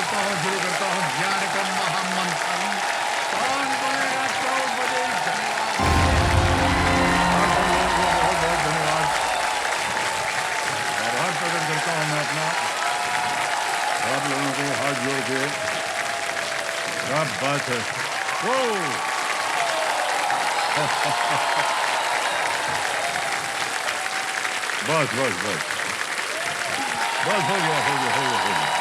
शुरू करता हूँ ज्ञान का महामंथन। कौन बनेगा द्रौपदी? बहुत बहुत धन्यवाद। आभार प्रकट करता हूँ मैं अपना आप लोगों को हाथ जोड़ के। क्या बात है। ओ बस बस बस बस हो गया हो गया हो गया हो गया।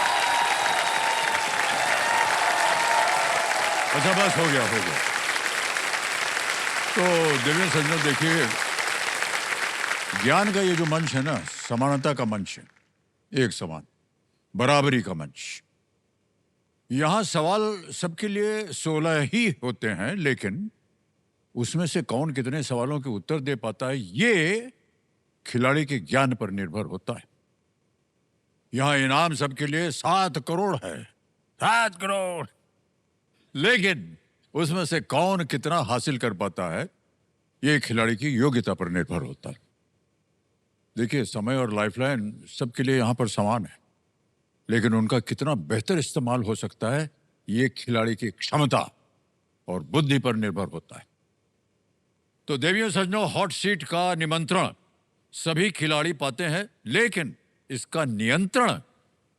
अच्छा बस हो गया हो गया। तो देवेंद्र सज्जनों देखिए, ज्ञान का ये जो मंच है ना, समानता का मंच है, एक समान बराबरी का मंच। यहां सवाल सबके लिए 16 ही होते हैं, लेकिन उसमें से कौन कितने सवालों के उत्तर दे पाता है ये खिलाड़ी के ज्ञान पर निर्भर होता है। यहां इनाम सबके लिए 7 करोड़ है, 7 करोड़। लेकिन उसमें से कौन कितना हासिल कर पाता है ये खिलाड़ी की योग्यता पर निर्भर होता है। देखिए, समय और लाइफलाइन सबके लिए यहां पर समान है, लेकिन उनका कितना बेहतर इस्तेमाल हो सकता है ये खिलाड़ी की क्षमता और बुद्धि पर निर्भर होता है। तो देवियों सज्जनों, हॉट सीट का निमंत्रण सभी खिलाड़ी पाते हैं, लेकिन इसका नियंत्रण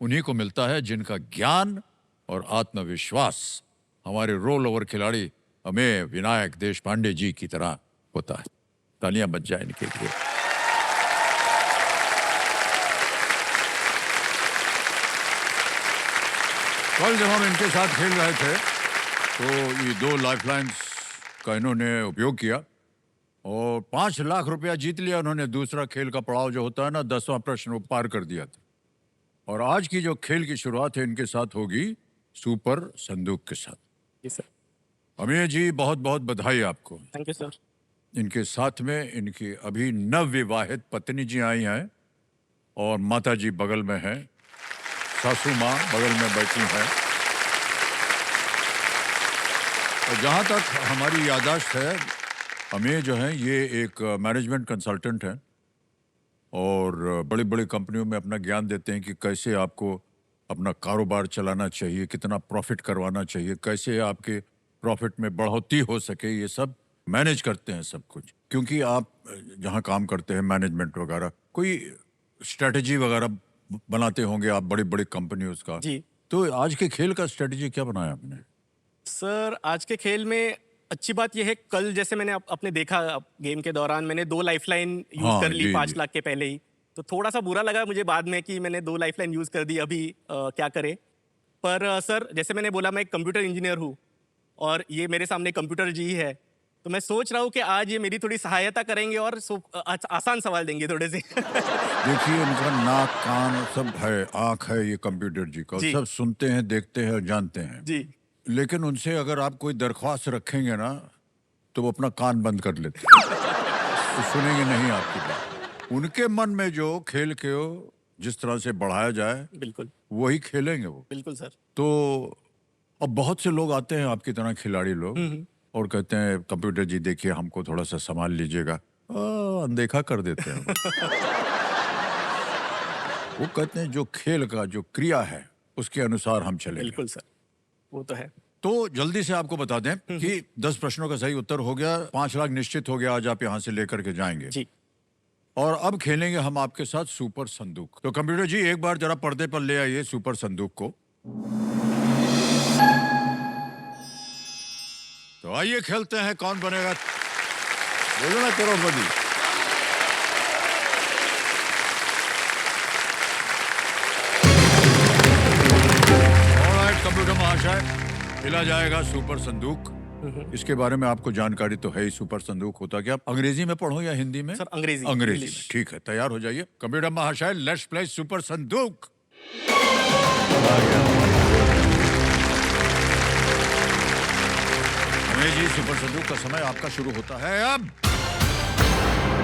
उन्हीं को मिलता है जिनका ज्ञान और आत्मविश्वास हमारे रोल ओवर खिलाड़ी अमेय विनायक देशपांडे जी की तरह होता है। तालियां बज जाए इनके लिए। कल जब हम इनके साथ खेल रहे थे तो ये 2 लाइफलाइंस का इन्होंने उपयोग किया और 5 लाख रुपया जीत लिया उन्होंने। दूसरा खेल का पड़ाव जो होता है ना, 10वां प्रश्न वो पार कर दिया था। और आज की जो खेल की शुरुआत है इनके साथ होगी सुपर संदूक के साथ। जी सर। अमेय जी, बहुत बहुत बधाई आपको। Thank you sir. इनके साथ में इनकी अभी नवविवाहित पत्नी जी आई हैं और माता जी बगल में हैं, सासू माँ बगल में बैठी हैं। और जहाँ तक हमारी याददाश्त है, अमेय जो हैं ये एक मैनेजमेंट कंसल्टेंट हैं और बड़ी बड़ी कंपनियों में अपना ज्ञान देते हैं कि कैसे आपको अपना कारोबार चलाना चाहिए, कितना प्रॉफिट करवाना चाहिए, कैसे आपके प्रॉफिट में बढ़ोतरी हो सके, ये सब मैनेज करते हैं सब कुछ। क्योंकि आप जहाँ काम करते हैं मैनेजमेंट वगैरह, कोई स्ट्रेटजी वगैरह बनाते होंगे आप बड़ी बड़ी कंपनियों का। जी तो आज के खेल का स्ट्रेटजी क्या बनाया आपने? सर, आज के खेल में अच्छी बात यह है, कल जैसे मैंने अपने देखा गेम के दौरान मैंने 2 लाइफलाइन यूज कर ली जी, 5 जी। लाख के पहले ही। तो थोड़ा सा बुरा लगा मुझे बाद में कि मैंने 2 लाइफलाइन यूज कर दी। अभी क्या करें। पर सर, जैसे मैंने बोला, मैं एक कंप्यूटर इंजीनियर हूँ और ये मेरे सामने कंप्यूटर जी है। तो मैं सोच रहा हूँ कि आज ये मेरी थोड़ी सहायता करेंगे और आसान सवाल देंगे थोड़े से। देखिए, इनका नाक कान सब है, आंख है ये कंप्यूटर जी का, जी। सब सुनते हैं, देखते हैं और जानते हैं। जी लेकिन उनसे अगर आप कोई दरख्वास्त रखेंगे ना तो वो अपना कान बंद कर लेते हैं। तो सुनेंगे नहीं आपकी बात। उनके मन में जो खेल के जिस तरह से बढ़ाया जाए बिल्कुल वही खेलेंगे वो। बिल्कुल सर। तो अब बहुत से लोग आते हैं आपकी तरह खिलाड़ी लोग और कहते हैं कंप्यूटर जी देखिए हमको थोड़ा सा संभाल लीजिएगा। अनदेखा कर देते हैं। वो कहते हैं जो खेल का जो क्रिया है उसके अनुसार हम चलेंगे। बिल्कुल सर, वो तो है। तो जल्दी से आपको बता दें कि 10 प्रश्नों का सही उत्तर हो गया, 5 लाख निश्चित हो गया, आज आप यहाँ से लेकर के जाएंगे। जी और अब खेलेंगे हम आपके साथ सुपर संदूक। तो कंप्यूटर जी एक बार जरा पर्दे पर ले आइए सुपर संदूक को। तो आइए खेलते हैं, कौन बनेगा बोलो ना करोड़पति। ऑलराइट कंप्यूटर महाशय, खेला जाएगा सुपर संदूक। इसके बारे में आपको जानकारी तो है ही, सुपर संदूक होता क्या? अंग्रेजी में पढ़ो या हिंदी में? सर, अंग्रेजी अंग्रेजी इंग्लिश। में। ठीक है, तैयार हो जाइए कंप्यूटर महाशय, लेट्स प्ले सुपर संदूक। अमेय जी, सुपर संदूक का समय आपका शुरू होता है अब।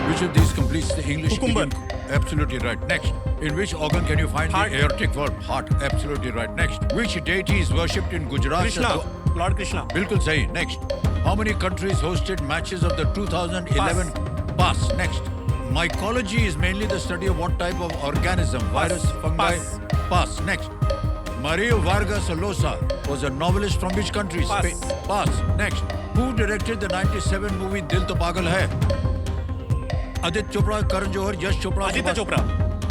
Which of these completes the English Cucumber. idiom? Absolutely right. Next. In which organ can you find Heart. the aortic verb? Heart. Absolutely right. Next. Which deity is worshipped in Gujarat? Krishna, Lord Krishna. बिल्कुल सही। Next. How many countries hosted matches of the 2011? Pass. Next. Mycology is mainly the study of what type of organism? Virus, fungi? Pass. Pass. Next. Mario Vargas Llosa was a novelist from which country? Pass. Pass. Next. Who directed the 97 movie Dil To Pagal Hai? Aditya Chopra, Karan Johar, Yash Chopra. Aditya Chopra.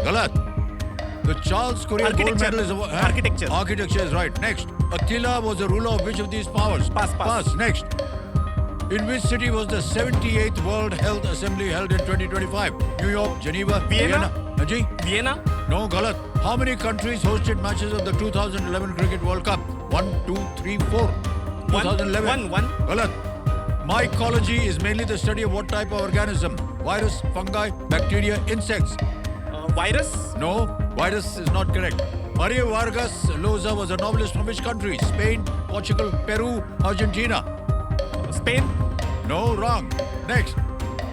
Galat. The Charles Courier Gold Architecture. Medal is a, Architecture. Architecture is right. Next. Attila was the ruler of which of these powers? Pass. Pass. Next. In which city was the 78th World Health Assembly held in 2025? New York, Geneva, Vienna. Ji? Vienna. No, galat. How many countries hosted matches of the 2011 Cricket World Cup? 1, 2, 3, 4. 2011. One. Galat. Mycology is mainly the study of what type of organism? Virus, fungi, bacteria, insects. Virus. No, virus is not correct. Mario Vargas Llosa was a novelist from which country? Spain, Portugal, Peru, Argentina. Spain. No, wrong. Next.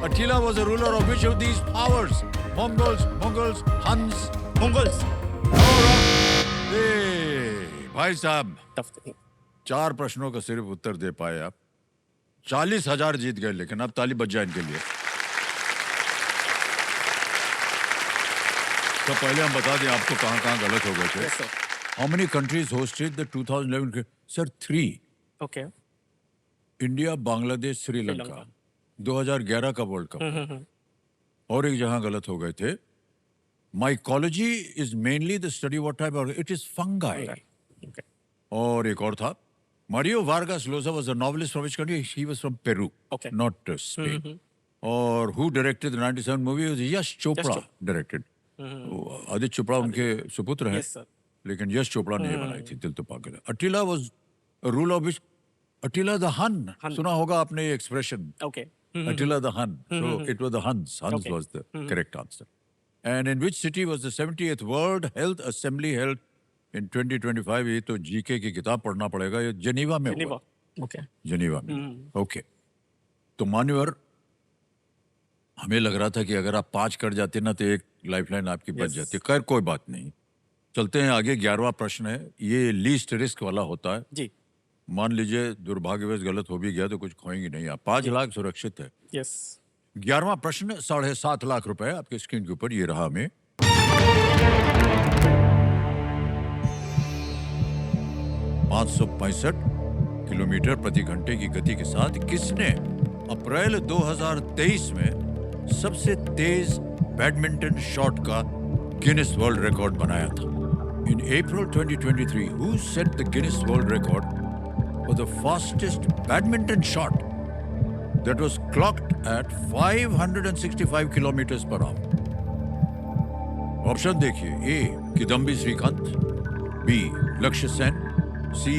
Attila was a ruler of which of these powers? Mongols, Huns. Mongols. No, wrong. Hey, भाई साहब, tough. 4 प्रश्नों का सिर्फ उत्तर दे पाए आप। 40,000 जीत गए, लेकिन अब ताली बज जाए इनके लिए। तो पहले हम बता दें आपको कहाँ-कहाँ गलत हो गए थे। Yes, sir. How many countries hosted the 2011? Sir, 3. Okay. India, Bangladesh, Sri Lanka. Sri Lanka. 2011 का वर्ल्ड कप। और एक जहां गलत हो गए थे। Mycology is mainly the study what type of it is fungi. Okay. और एक और था, Mario Vargas Llosa was a novelist from which country? He was from Peru, Okay. Not Spain. और who directed the 97 movie? Was Yash Chopra directed. Aditya Chopra उनके सुपुत्र हैं। Yes, sir. लेकिन यश चोपड़ा ने ये बनाई थी दिल To Pagal Hai. Attila was rule of which? Attila the Hun. सुना होगा आपने ये expression, okay. Attila the Hun. So it was the Huns. Huns Okay. was the correct answer. And in which city was the 70th World Health Assembly held in 2025? ये तो GK की किताब पढ़ना पड़ेगा। ये जेनीवा में हुआ। ओके। जेनीवा में। ओके। तो मान्यवर, हमें लग रहा था कि अगर आप 5 कर जाते ना तो एक लाइफलाइन आपकी बच जाती। खैर कोई बात नहीं, चलते हैं आगे। 11वां प्रश्न है, ये लीस्ट रिस्क वाला होता है। जी। मान लीजिए दुर्भाग्यवश गलत हो भी गया तो कुछ खोएंगे नहीं आप। 5 लाख सुरक्षित है। यस। 11वां प्रश्न, 7.5 लाख रुपए आपके स्क्रीन के ऊपर ये रहा। हमें 565 किलोमीटर प्रति घंटे की गति के साथ किसने अप्रैल 2023 में सबसे तेज बैडमिंटन शॉट का गिनीज वर्ल्ड रिकॉर्ड बनाया था? इन अप्रैल 2023, who set the Guinness world record for the fastest badminton shot that was clocked at 565 kilometers per hour? Option देखिए। ए किदम्बी श्रीकांत, बी लक्ष्य सेन, सी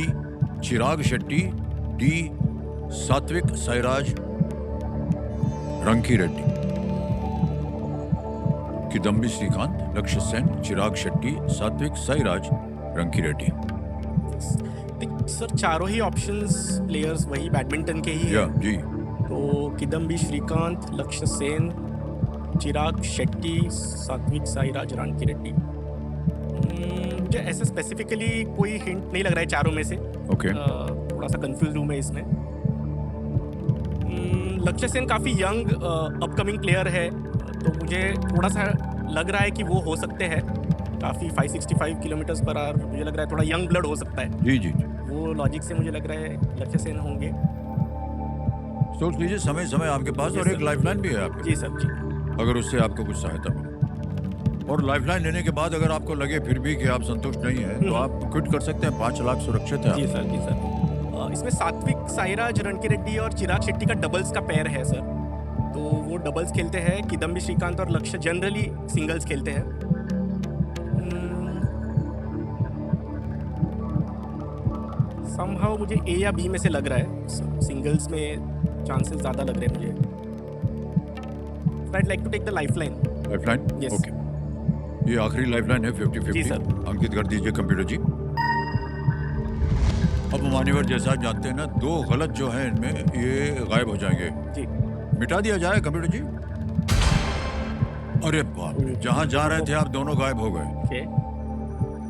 चिराग शेट्टी, डी सात्विक साईराज रंकी रेड्डी। किदम्बी श्रीकांत, लक्ष्य सेन, चिराग शेट्टी, सात्विक साईराज रंकी रेड्डी। सर चारों ही ऑप्शंस प्लेयर्स वही बैडमिंटन के ही हैं। जी। तो किदम्बी श्रीकांत, लक्ष्य सेन, चिराग शेट्टी, सात्विक साईराज, रानकी रेड्डी। मुझे ऐसे स्पेसिफिकली कोई हिंट नहीं लग रहा है चारों में से। ओके। थोड़ा सा कंफ्यूज हूँ मैं इसमें। लक्ष्य सेन काफ़ी यंग अपकमिंग प्लेयर है, तो मुझे थोड़ा सा लग रहा है कि वो हो सकते हैं। काफ़ी 565 किलोमीटर्स पर आवर, मुझे लग रहा है थोड़ा यंग ब्लड हो सकता है। जी जी। वो लॉजिक से मुझे लग रहा है लक्ष्य सेन होंगे। सोच लीजिए, समय आपके पास। और एक लाइफलाइन भी है आपके। जी सर। जी। अगर उससे आपको कुछ सहायता मिले। और लाइफलाइन लेने के बाद अगर आपको लगे फिर भी कि आप संतुष्ट नहीं हैं, तो आप क्विट कर सकते हैं। 5 लाख सुरक्षित है। जी सर। जी सर। इसमें सात्विक साईराज, रनकी रेड्डी और चिराग शेट्टी का डबल्स का पेयर है सर। तो वो डबल्स खेलते हैं। किदम्बी श्रीकांत और लक्ष्य जनरली सिंगल्स खेलते हैं। समहाउ मुझे ए या बी में से लग रहा है। सिंगल्स में चांसेस ज़्यादा लग रहे हैं मुझे। I'd like to take the lifeline. Lifeline? Yes. Okay. ये आखिरी लाइफलाइन है 50-50। जी, सर। अंकित कर दीजिए कंप्यूटर जी। अब मान्यवर, जैसा आप जानते हैं ना, 2 गलत जो हैं इनमें ये गायब हो जाएंगे। जी। मिटा दिया जाए कंप्यूटर जी। अरे बाप रे, जहां जा रहे थे आप दोनों गायब हो गए। ओके।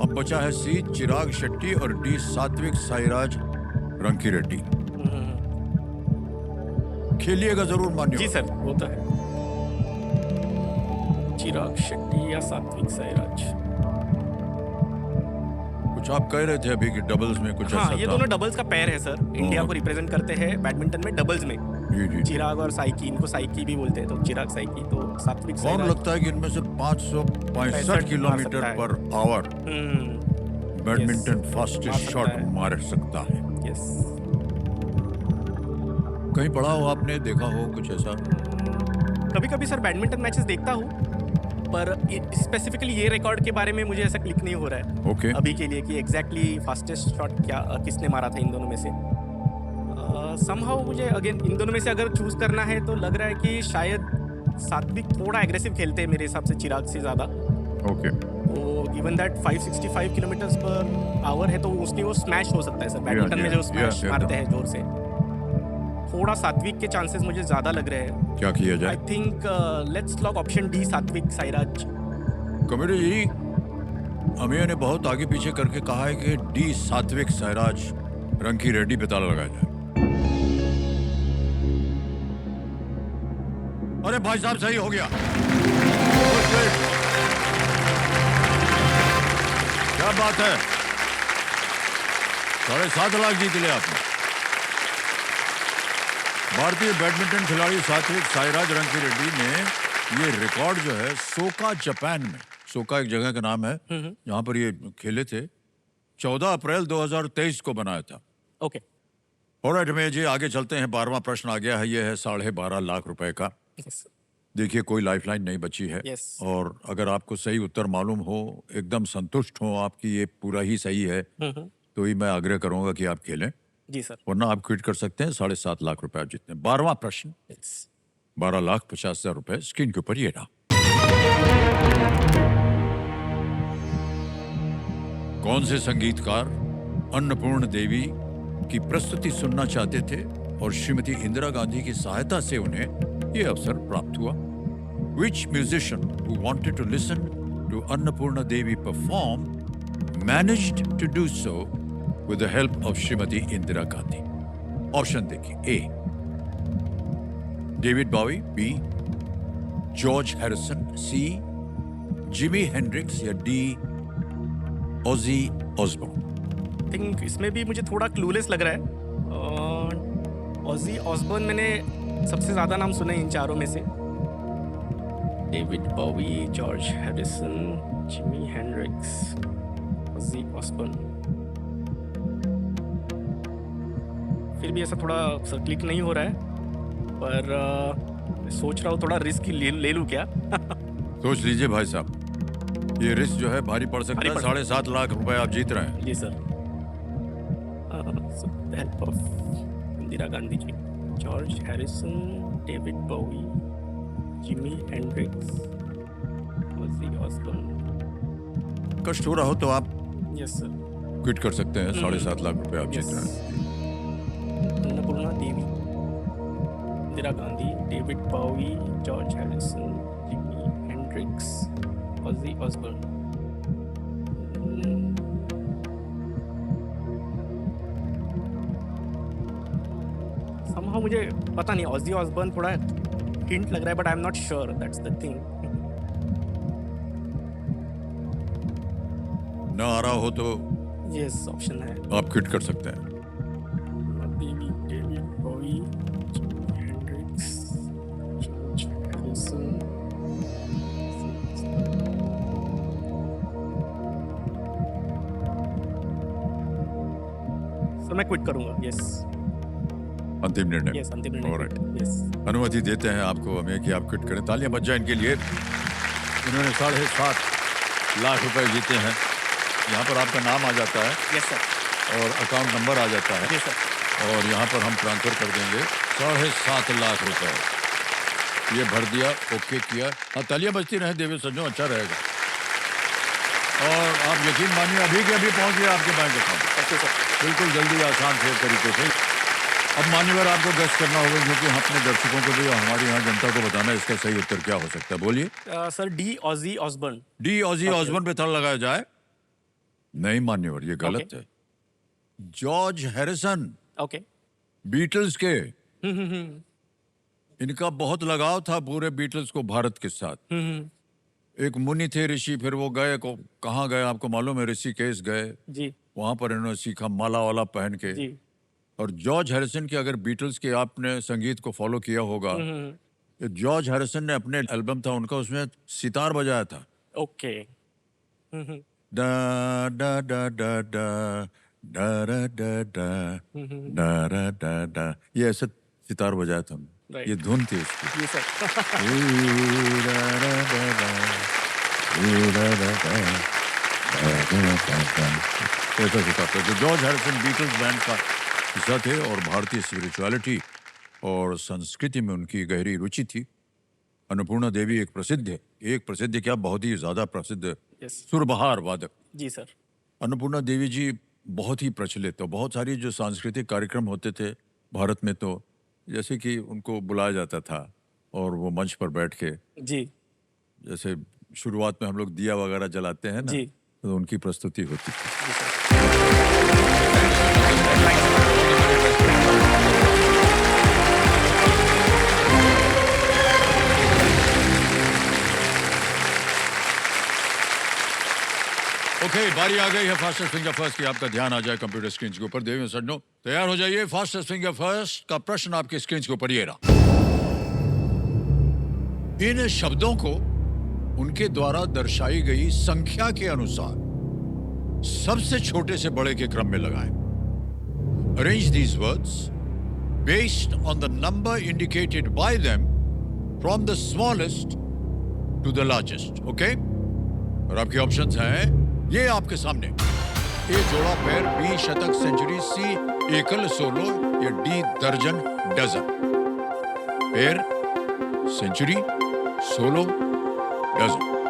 अब बचा है सी चिराग शेट्टी और डी सात्विक साईराज रंकी रेड्डी। खेलिएगा जरूर मान्य। जी सर, वो तो है। चिराग शेट्टी या सात्विक साईराज। कुछ आप कह रहे थे अभी कि डबल्स में कुछ हाँ, ऐसा ये था। दोनों डबल्स का पैर है सर। इंडिया को रिप्रेजेंट करते हैं बैडमिंटन में डबल्स में। जी जी। चिराग और साइकी, इनको साइकी भी बोलते हैं, तो चिराग साइकी, तो सात्विक कौन साईराज। लगता है कि इनमें से 565 मार किलोमीटर सकता है। पर आवर हम्म, बैडमिंटन मार फास्टेस्ट सकता शॉट है। मार सकता है। यस। कहीं पढ़ा हो आपने, देखा हो कुछ ऐसा? कभी कभी सर बैडमिंटन मैचेस देखता हूँ, पर स्पेसिफिकली ये रिकॉर्ड के बारे में मुझे ऐसा क्लिक नहीं हो रहा है ओके। अभी के लिए कि एग्जैक्टली फास्टेस्ट शॉट क्या किसने मारा था इन दोनों में से। समहाउ मुझे अगेन इन दोनों में से अगर चूज करना है तो लग रहा है कि शायद सात्विक थोड़ा एग्रेसिव खेलते हैं मेरे हिसाब से चिराग से ज़्यादा। ओके। तो given that 565 kilometres per hour है, तो उसकी वो स्मैश हो सकता है सर। बैडमिंटन में जो स्मैश मारते हैं जोर से, थोड़ा सात्विक के चांसेस मुझे ज़्यादा लग रहे हैं। क्या किया आई जाए? Think let's lock option D, Satwik Sairaj. Committee जी, अमीर ने बहुत आगे पीछे करके कहा है कि डी सात्विक साईराज रंकी रेड्डी पे ताला लगाया जाए। अरे भाई साहब, सही हो गया। क्या बात है, 7.5 लाख जीत लिया आपने। भारतीय बैडमिंटन खिलाड़ी सात्विक साईराज रंकी रेड्डी ने ये रिकॉर्ड जो है सोका जापान में, सोका एक जगह का नाम है जहां पर ये खेले थे, 14 अप्रैल 2023 को बनाया था। ओके। ऑलराइट रमेश जी, आगे चलते हैं। 12वां प्रश्न आ गया है, ये है 12.5 लाख रुपए का। यस। देखिए, कोई लाइफलाइन नहीं बची है। Yes. और अगर आपको सही उत्तर मालूम हो, एकदम संतुष्ट हो आपकी ये पूरा ही सही है, तो ही मैं आग्रह करूंगा कि आप खेलें, जी सर। वरना आप क्विट कर सकते हैं। 7.5 लाख रुपए आप जीतते हैं। 12वां प्रश्न, यस। 12,50,000 रुपए स्क्रीन के ऊपर ये रहा। कौन से संगीतकार अन्नपूर्ण देवी की प्रस्तुति सुनना चाहते थे और श्रीमती इंदिरा गांधी की सहायता से उन्हें यह अवसर प्राप्त हुआ? Which musician who wanted to listen to Annapurna Devi perform managed to do so with the help of Srimati Indira Gandhi? Option देखिए। A. David Bowie, B. George Harrison, C. Jimi Hendrix या D. Ozzy Osbourne? Think इसमें भी मुझे थोड़ा clueless लग रहा है। Aussie Osborne मैंने सबसे ज़्यादा नाम सुने इन चारों में से। David Bowie, George Harrison, Jimi Hendrix, Ozzy Osborne. फिर भी ऐसा थोड़ा सर क्लिक नहीं हो रहा है, पर मैं सोच रहा हूँ थोड़ा रिस्क ले लूँ क्या? सोच लीजिए भाई साहब, ये रिस्क जो है भारी पड़ सकता है। 7.5 लाख रुपए आप जीत रहे हैं। जी sir. Help of Indira Gandhi ji, George Harrison, David Bowie, Jimi Hendrix, Ozzy Osbourne. कष्ट हो रहा हो तो आप यस सर। क्विट कर सकते हैं। 7.5 लाख रुपए आप जीत रहे हैं। Annapurna Devi, Indira Gandhi, David Bowie, George Harrison, Jimi Hendrix, Ozzy Osbourne. मुझे पता नहीं, ऑजी ऑसबर्न थोड़ा हिंट लग रहा है, but I am not sure, that's the thing. ना आ रहा हो तो यस, ऑप्शन है। आप क्विट कर सकते हैं। David Bowie, Jimi Hendricks, George Harrison. Sir मैं क्विट करूंगा। यस। अंतिम निर्णय? यस, अंतिम निर्णय। Alright, yes. अनुमति देते हैं आपको हमें कि आप क्विट करें। तालियां बज जाए इनके लिए। इन्होंने 7.5 लाख रुपए जीते हैं। यहाँ पर आपका नाम आ जाता है। Yes sir. और अकाउंट नंबर आ जाता है। जी सर। और यहाँ पर हम ट्रांसफर कर देंगे 7.5 लाख रुपए। ये भर दिया, ओके किया। हाँ, तालियां बजती रहे देवी सज्जनों, अच्छा रहेगा। और आप यकीन मानिए अभी के अभी पहुँच गया आपके बैंक अकाउंट। बिल्कुल जल्दी, आसान से तरीके से। अब मान्यवर आपको गेस करना होगा, क्योंकि हम अपने दर्शकों को भी और हमारी यहाँ जनता को बताना है इसका सही उत्तर क्या हो सकता है। बोलिए। Sir D, Aussie Osborne. D, Aussie Osborne पे ताला लगाया जाए? नहीं मान्यवर, ये गलत है। जॉर्ज हैरिसन, ओके, बीटल्स के। इनका बहुत लगाव था पूरे बीटल्स को भारत के साथ। एक मुनि थे ऋषि, फिर वो गए को कहाँ गए आपको मालूम है? ऋषिकेश गए, जी, वहां पर इन्होंने सीखा माला वाला पहन के। जी। और जॉर्ज हैरिसन के, अगर बीटल्स के आपने संगीत को फॉलो किया होगा, हुँ, हुँ, हुँ। ये जॉर्ज हैरिसन ने अपने एल्बम था उनका, उसमें सितार बजाया था। ओके। हुँ, हुँ। डा डा डा डा डा डा डा डा डा हुँ, हुँ, हुँ। डा डा डा डा, ये ऐसे सितार बजाया था हमने। ये राइट। धुन थी उसकी। जी सर। ई डा डा डा डा, ई डा डा डा, डा डा डा डा। ऐसा सितार था। तो जॉर्ज हैरिसन बीटल्स बैंड का हिस्सा थे और भारतीय स्पिरिचुअलिटी और संस्कृति में उनकी गहरी रुचि थी। अन्नपूर्णा देवी एक प्रसिद्ध क्या, बहुत ही ज्यादा प्रसिद्ध यस। सुरबहार वादक जी सर। अन्नपूर्णा देवी जी बहुत ही प्रचलित, तो बहुत सारी जो सांस्कृतिक कार्यक्रम होते थे भारत में, तो जैसे कि उनको बुलाया जाता था और वो मंच पर बैठ के, जी, जैसे शुरुआत में हम लोग दिया वगैरह जलाते हैं ना, जी। तो उनकी प्रस्तुति होती थी। जी सर। ओके, बारी आ गई है फास्टेस्ट फिंगर फर्स्ट की। आपका ध्यान आ जाए कंप्यूटर स्क्रीन के ऊपर। देवी सज्जनों, तैयार हो जाइए। फास्टेस्ट फिंगर फर्स्ट का प्रश्न आपके स्क्रीन के ऊपर ये रहा। इन शब्दों को उनके द्वारा दर्शाई गई संख्या के अनुसार सबसे छोटे से बड़े के क्रम में लगाएं। Arrange these words based on the number indicated by them from the smallest to the largest. Okay, और आपके ऑप्शंस हैं ये आपके सामने। ए जोड़ा पैर, बी शतक सेंचुरी, सी एकल सोलो, या डी दर्जन डजन। पैर, सेंचुरी, सोलो, डजन।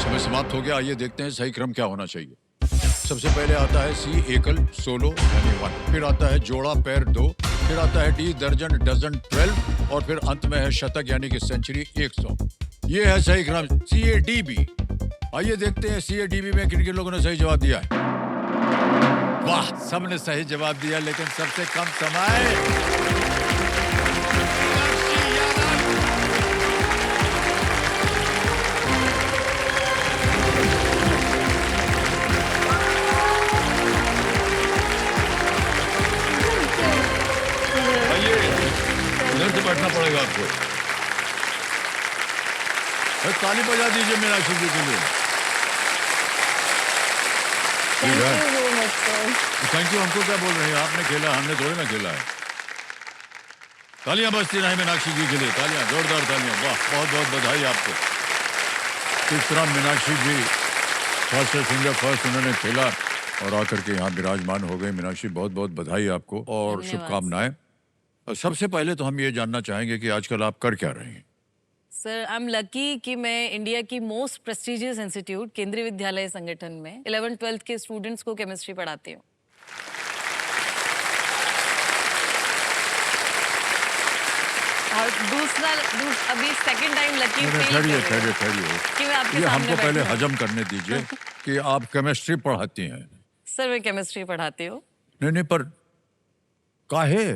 समय समाप्त हो गया। आइए देखते हैं सही क्रम क्या होना चाहिए। सबसे पहले आता है सी एकल सोलो यानी 1, फिर आता है जोड़ा पैर 2, फिर आता है डी दर्जन डजन 12, और फिर अंत में है शतक यानी कि सेंचुरी 100। ये है सही क्रम CADB। आइए देखते हैं CADB में किन किन लोगों ने सही जवाब दिया है। वाह, सबने सही जवाब दिया, लेकिन सबसे कम समय। आइए, उधर से बैठना पड़ेगा आपको। ताली बजा दीजिए मीनाक्षी जी के लिए। ठीक है, थैंक यू। हमको क्या बोल रहे हैं? आपने खेला, हमने थोड़ी ना खेला है। तालियां बजती रही मीनाक्षी जी के लिए। तालियां, जोरदार तालियां। वाह, बहुत बहुत बधाई आपको। किस तरह मीनाक्षी जी फर्स्ट फिंगर फर्स्ट उन्होंने खेला और आकर के यहाँ विराजमान हो गए। मीनाक्षी, बहुत बहुत बधाई आपको और धन्यवाद। शुभकामनाएं। और सबसे पहले तो हम ये जानना चाहेंगे कि आजकल आप कर क्या रहे हैं? सर, आई एम लकी कि मैं इंडिया की मोस्ट प्रेस्टिजियस इंस्टीट्यूट केंद्रीय विद्यालय संगठन में 11th-12th के स्टूडेंट्स को केमिस्ट्री पढ़ाती हूँ। और अभी सेकंड टाइम लकी फील कर रही हूँ ठहरिए। कि मैं आपके ये सामने हमको पहले बैठी हूँ। हजम करने दीजिए कि आप केमिस्ट्री पढ़ाती हैं। सर, मैं केमिस्ट्री पढ़ाती हूँ। नहीं, पर काहे?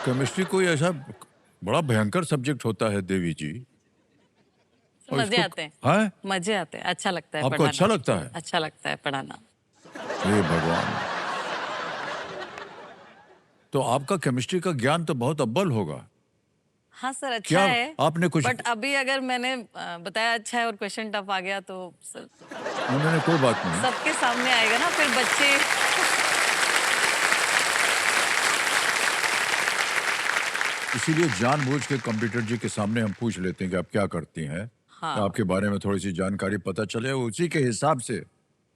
केमिस्ट्री कोई ऐसा बड़ा भयंकर सब्जेक्ट होता है देवी जी। और मजे इसको- आते हैं। हैं? मजे आते हैं, अच्छा लगता है आपको पढ़ाना। अच्छा लगता है? अच्छा लगता है पढ़ाना। हे भगवान, तो आपका केमिस्ट्री का ज्ञान तो बहुत अव्वल होगा। हाँ सर, अच्छा क्या है। आपने कुछ- बट अभी अगर मैंने बताया अच्छा है और क्वेश्चन टफ आ गया तो सर उन्होंने कोई बात नहीं। सबके सामने आएगा ना, फिर बच्चे। इसीलिए जानबूझ के कंप्यूटर जी के सामने हम पूछ लेते हैं कि आप क्या करती हैं। हाँ। आपके बारे में थोड़ी सी जानकारी पता चले, उसी के हिसाब से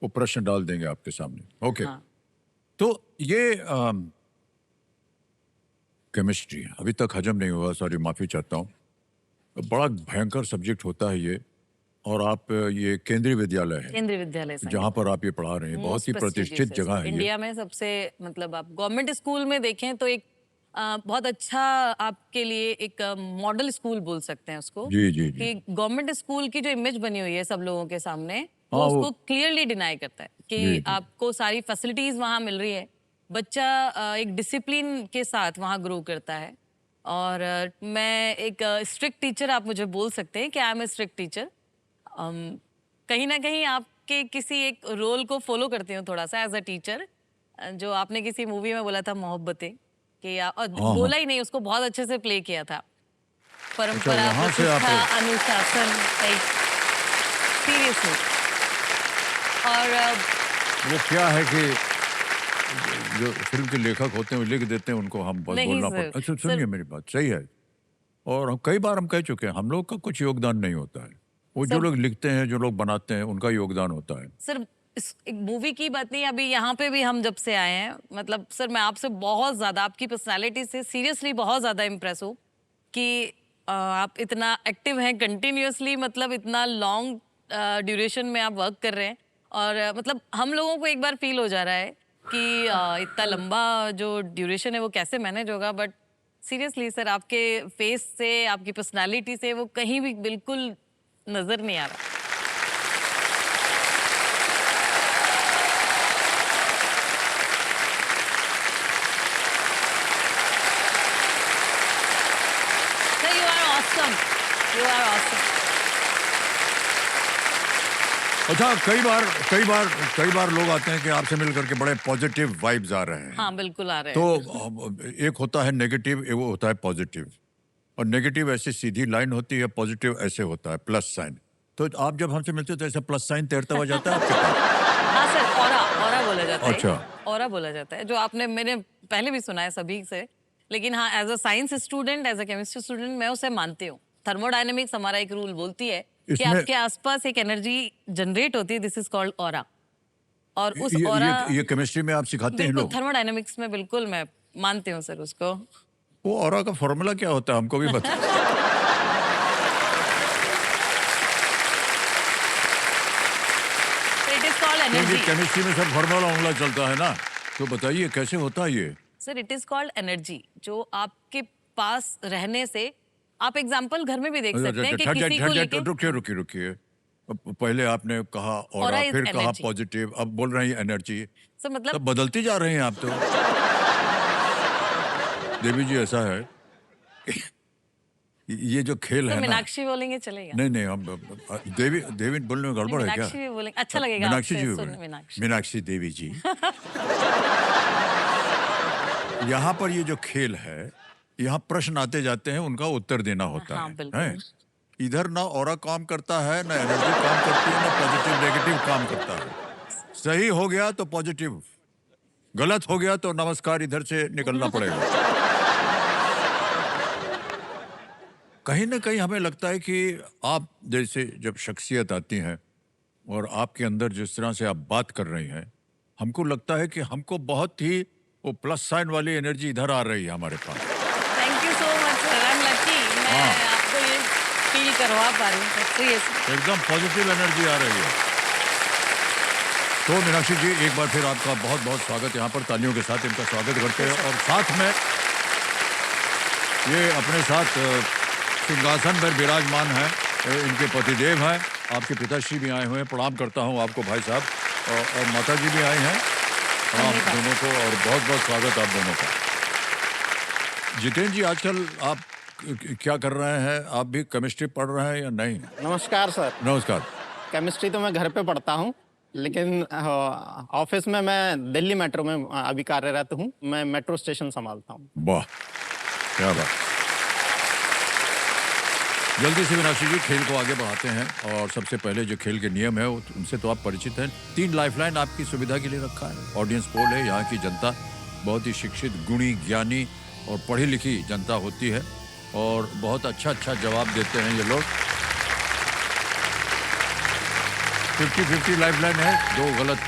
वो प्रश्न डाल देंगे आपके सामने। ओके, हाँ। तो ये केमिस्ट्री अभी तक हजम नहीं हुआ, सॉरी, माफी चाहता हूँ। बड़ा भयंकर सब्जेक्ट होता है ये। और आप ये केंद्रीय विद्यालय है केंद्रीय विद्यालय जहाँ पर आप ये पढ़ा रहे हैं, बहुत ही प्रतिष्ठित जगह है ये। इंडिया में सबसे, मतलब आप गवर्नमेंट स्कूल में देखें तो एक बहुत अच्छा आपके लिए एक मॉडल स्कूल बोल सकते हैं उसको। जी, जी, जी। कि गवर्नमेंट स्कूल की जो इमेज बनी हुई है सब लोगों के सामने, वो हाँ, वो- उसको क्लियरली डिनाई करता है जी, कि जी। आपको सारी फैसिलिटीज वहाँ मिल रही है। बच्चा एक डिसिप्लिन के साथ वहाँ ग्रो करता है। और मैं एक स्ट्रिक्ट टीचर, आप मुझे बोल सकते हैं कि I am a strict teacher. कहीं ना कहीं आपके किसी एक रोल को फॉलो करती हूँ थोड़ा सा एज अ टीचर। जो आपने किसी मूवी में बोला था मोहब्बतें, कि और हाँ, बोला ही नहीं, उसको बहुत अच्छे से प्ले किया था। परंपरा, वहाँ से आप- प्रतिष्ठा, अनुशासन, सीरियसली। और वो क्या है कि जो फिल्म के लेखक होते हैं वो लिख देते हैं, उनको हम बस नहीं बोलना सर, पड़ता है। अच्छा सुनिए, मेरी बात सही है, और हम कई बार हम कह चुके हैं हम लोग का कुछ योगदान नहीं होता है। वो जो सर- लोग लिखते हैं, जो लोग बनाते हैं, उनका योगदान होता है। सर इस एक मूवी की बात नहीं, अभी यहाँ पे भी हम जब से आए हैं, मतलब सर मैं आपसे बहुत ज़्यादा, आपकी पर्सनालिटी से सीरियसली बहुत ज़्यादा इम्प्रेस हूँ कि आप इतना एक्टिव हैं कंटिन्यूअसली, मतलब इतना लॉन्ग ड्यूरेशन में आप वर्क कर रहे हैं। और मतलब हम लोगों को एक बार फील हो जा रहा है कि इतना लंबा जो ड्यूरेशन है वो कैसे मैनेज होगा। बट सीरियसली सर, आपके फेस से, आपकी पर्सनालिटी से वो कहीं भी बिल्कुल नज़र नहीं आ रहा। Sir, you are awesome. You are awesome. अच्छा, कई बार लोग आते हैं कि आपसे मिल करके बड़े पॉजिटिव वाइब्स आ रहे हैं। हाँ बिल्कुल आ रहे तो हैं। एक होता है नेगेटिव, एक वो होता है पॉजिटिव। और नेगेटिव ऐसी सीधी लाइन होती है, पॉजिटिव ऐसे होता है प्लस साइन। तो आप जब हमसे मिलते हो तो ऐसा प्लस साइन तैरता हुआ जाता है आपके पास? हाँ सर, ऑरा, ऑरा बोला जाता है। अच्छा। ऑरा बोला जाता है, जो आपने, मैंने पहले भी सुना है सभी से। लेकिन हाँ, as a science student, as a chemistry student, मैं उसे मानती हूँ। थर्मोडायनेमिक्स हमारा एक रूल बोलती है कि इसमें- आपके आसपास एक एनर्जी जनरेट होती है, दिस इज कॉल्ड ऑरा। और उस ये, ऑरा, ये केमिस्ट्री में आप सिखाते हैं बिल्कुल लोग? थर्मोडायनेमिक्स में बिल्कुल मैं मानती हूँ सर उसको। वो ऑरा का फॉर्मूला क्या होता है, हमको भी बता। इट इज कॉल्ड क्योंकि एनर्जी। केमिस्ट्री में सब फॉर्मूला चलता है ना, तो बताइए कैसे होता है ये? Sir it is called energy, जो आपके पास रहने से, आप एग्जांपल घर में भी देख सकते हैं कि किसी को लेके, रुकिए। पहले आपने कहा और Aura is फिर कहा energy. पॉजिटिव, अब बोल रहे हैं एनर्जी। सर मतलब तब बदलती जा रहे हैं आप तो। देवी जी, ऐसा है कि ये जो खेल सर है ना, मीनाक्षी बोलेंगे चलेगा? नहीं हम देवी देवी बोलने में गड़बड़ है क्या? मीनाक्षी भी बोलेंगे, अच्छा लगेगा मीनाक्षी आपसे जी भी सुन, बोलें। मीनाक्षी। मीनाक्षी देवी जी। यहाँ पर ये जो खेल है, यहाँ प्रश्न आते जाते हैं, उनका उत्तर देना होता हाँ, है, बिल्कुल। हैं? इधर ना ऑरा काम करता है, ना एनर्जी काम करती है, ना पॉजिटिव नेगेटिव काम करता है। सही हो गया तो पॉजिटिव, गलत हो गया तो नमस्कार, इधर से निकलना पड़ेगा। कहीं ना कहीं हमें लगता है कि आप जैसे जब शख्सियत आती है और आपके अंदर जिस तरह से आप बात कर रही हैं, हमको लगता है कि हमको बहुत ही वो प्लस साइन वाली एनर्जी इधर आ रही है हमारे पास। Thank you so much sir, I am lucky, मैं हाँ। आपको ये फील करवा पा रही हूँ सीरियसली। एकदम पॉजिटिव एनर्जी आ रही है। तो मीनाक्षी जी, एक बार फिर आपका बहुत बहुत स्वागत, यहाँ पर तालियों के साथ इनका स्वागत करते हैं। और साथ में ये अपने साथ सिंहासन पर विराजमान हैं, इनके पतिदेव हैं, आपके पिताश्री भी आए हुए हैं। प्रणाम करता हूँ आपको भाई साहब, और माता जी भी आई हैं। प्रणाम दोनों को और बहुत बहुत स्वागत आप दोनों का। जितेंद्र जी, आजकल आप क्या कर रहे हैं? आप भी केमिस्ट्री पढ़ रहे हैं या नहीं? नमस्कार सर। नमस्कार। केमिस्ट्री तो मैं घर पे पढ़ता हूँ, लेकिन ऑफिस में मैं दिल्ली मेट्रो में अभी कार्यरत हूँ। मैं मेट्रो स्टेशन संभालता हूँ। वाह, क्या बात। जल्दी से मीनाक्षी जी खेल को आगे बढ़ाते हैं, और सबसे पहले जो खेल के नियम है उनसे तो आप परिचित हैं। 3 लाइफलाइन आपकी सुविधा के लिए रखा है। ऑडियंस पोल है, यहाँ की जनता बहुत ही शिक्षित, गुणी, ज्ञानी और पढ़ी लिखी जनता होती है, और बहुत अच्छा जवाब देते हैं ये लोग। 50-50 लाइफलाइन है, 2 गलत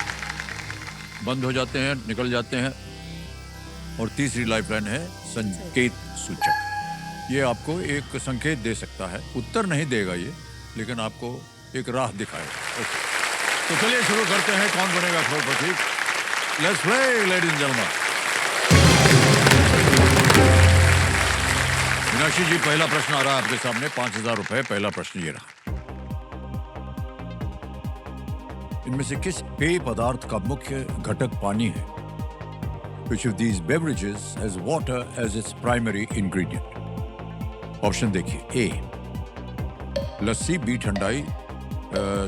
बंद हो जाते हैं, निकल जाते हैं। और तीसरी लाइफलाइन है संकेत सूचक। ये आपको एक संकेत दे सकता है, उत्तर नहीं देगा ये, लेकिन आपको एक राह दिखाएगा। तो चलिए शुरू करते हैं, Kaun Banega Crorepati. Let's play ladies and gentleman. Meenakshi ji, पहला प्रश्न आ रहा है आपके सामने, 5000 रुपए। पहला प्रश्न ये रहा, इनमें से किस पेय पदार्थ का मुख्य घटक पानी है? Which of these beverages has water as its primary ingredient? Option देखिए, ए लस्सी, बी ठंडाई,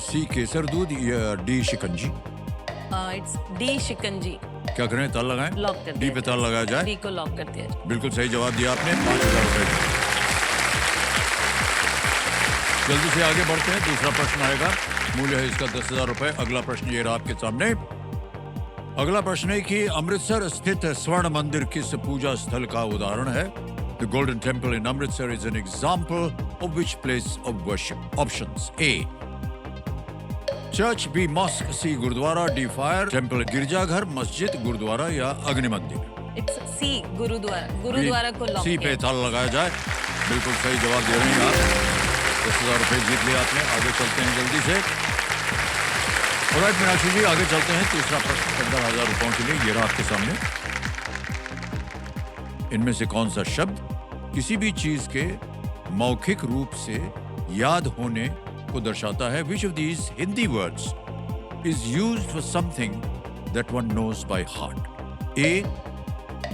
सी केसर दूध या डी शिकंजी। इट्स डी शिकंजी। क्या करें, ताल लगाएं? लॉक कर डी दिया पे जाए। ताल लगाया जाए। डी को लॉक कर दिया जाए। बिल्कुल सही जवाब दिया आपने, 5,000 रुपए। जल्दी से आगे बढ़ते हैं, दूसरा प्रश्न आएगा, मूल्य है इसका 10,000 रुपए। अगला प्रश्न ये रहा आपके सामने। अगला प्रश्न है कि अमृतसर स्थित स्वर्ण मंदिर किस पूजा स्थल का उदाहरण है? The Golden Temple in Amritsar is an example of which place of worship? Options: A. Church, B mosque, C gurdwara, D fire temple, गिरजाघर, मस्जिद, गुरुद्वारा या अग्नि मंदिर। इट्स सी गुरुद्वारा। गुरुद्वारा को लॉक सी पे ताला लगाया जाए। बिल्कुल सही जवाब दे रहे हैं आप। 10,000 रुपए जीत लिया आपने। आगे चलते हैं जल्दी से। ऑलराइट मीनाक्षी जी, आगे चलते हैं। तीसरा प्रश्न 15,000 रुपयों के लिए ये रहा आपके सामने। इनमें से कौन सा शब्द किसी भी चीज के मौखिक रूप से याद होने को दर्शाता है? Which of these Hindi words is used for something that one knows by heart? A.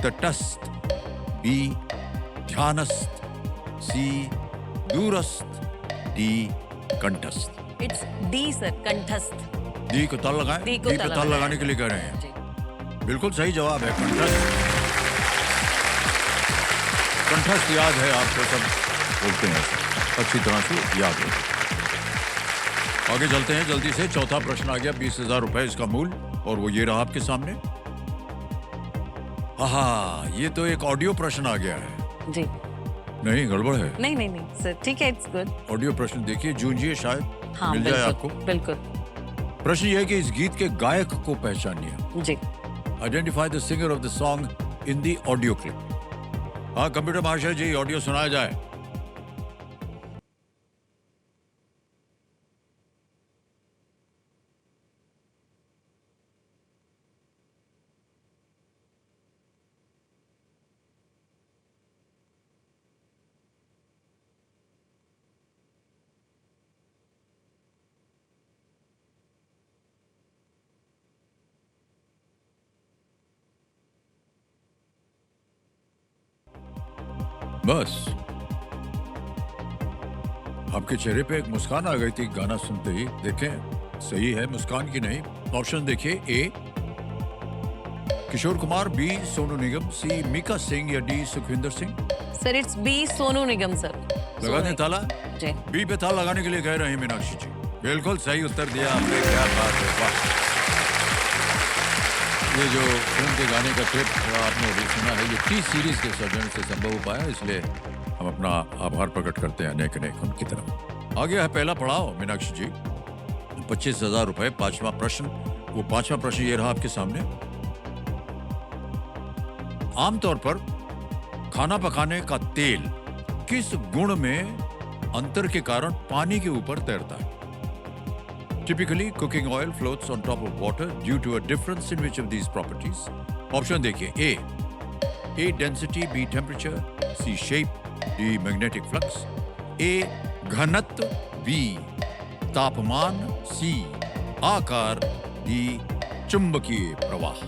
तटस्थ, B. ध्यानस्थ, C. दूरस्थ, D. कंठस्थ। इट्स डी सर, कंठस्थ। डी को ताल लगाएं। डी को डी पे ताला ताल लगाएं। लगाने के लिए कह रहे हैं। जी। बिल्कुल सही जवाब है, कंठस्थ। कंठस्थ याद है आपको, सब बोलते हैं, अच्छी तरह से याद है। आगे चलते हैं जल्दी से। चौथा प्रश्न आ गया, 20,000 रुपए इसका मूल, और वो ये रहा आपके सामने। हाँ, ये तो एक ऑडियो प्रश्न आ गया है। जी। नहीं, गड़बड़ है। नहीं नहीं नहीं सर, ठीक है, इट्स गुड। ऑडियो प्रश्न देखिए, जूझिए, शायद हाँ, मिल जाए आपको। बिल्कुल बिल्कुल। प्रश्न ये है कि इस गीत के गायक को पहचानिए। जी। Identify the singer of the song in the audio clip. हाँ, कंप्यूटर महाशय जी, ऑडियो सुनाया जाए। बस आपके चेहरे पे एक मुस्कान आ गई थी गाना सुनते ही। देखें सही है मुस्कान की नहीं। ऑप्शन देखिए, A Kishore Kumar, B Sonu Nigam, C Mika Singh या D Sukhwinder Singh. Sir it's B Sonu Nigam sir. लगा दें ताला। जी। बी पे ताला लगाने के लिए कह रहे हैं मीनाक्षी जी। बिल्कुल सही उत्तर दिया आपने, क्या बात है, वाह। ये जो फिल्म के गाने का क्लिप आपने अभी सुना है, ये टी सीरीज के सौजन्य से संभव हो पाया, इसलिए हम अपना आभार प्रकट करते हैं अनेक अनेक उनकी तरफ। आगे है पहला पड़ाव मीनाक्षी जी, 25,000 रुपए। पांचवा प्रश्न, वो पांचवा प्रश्न ये रहा आपके सामने। आमतौर पर खाना पकाने का तेल किस गुण में अंतर के कारण पानी के ऊपर तैरता है? Typically, cooking oil floats on top of water due to a difference in which of these properties? Option देखिए, A density, B temperature, C shape, D magnetic flux, A घनत्व, B तापमान, C आकार, D चुंबकीय प्रवाह।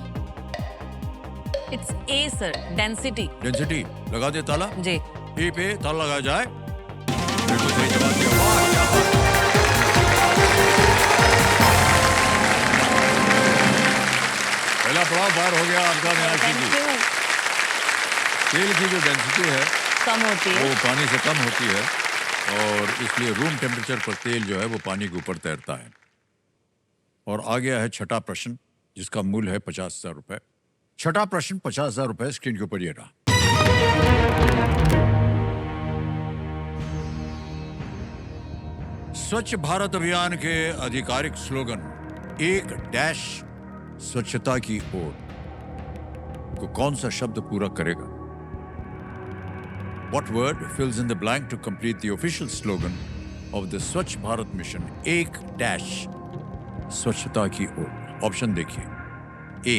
It's a sir, density. Density लगा दे ताला। जी। ए पे ताला लगाया जाए। बिल्कुल सही जवाब दिया। वाह, क्या बात है। पहला पड़ाव पार हो गया आपका मीनाक्षी जी। तेल की जो डेंसिटी है कम होती है, वो पानी से कम होती है, और इसलिए रूम टेम्परेचर पर तेल जो है वो पानी के ऊपर तैरता है। और आ गया है छठा प्रश्न, जिसका मूल्य है 50,000 रुपए। छठा प्रश्न 50,000 रुपए, स्क्रीन के ऊपर ये रहा। स्वच्छ भारत अभियान के आधिकारिक स्लोगन एक डैश स्वच्छता की ओर को कौन सा शब्द पूरा करेगा? What word fills in the blank to complete the official slogan of the Swachh Bharat Mission? एक डैश स्वच्छता की ओर। ऑप्शन देखिए, ए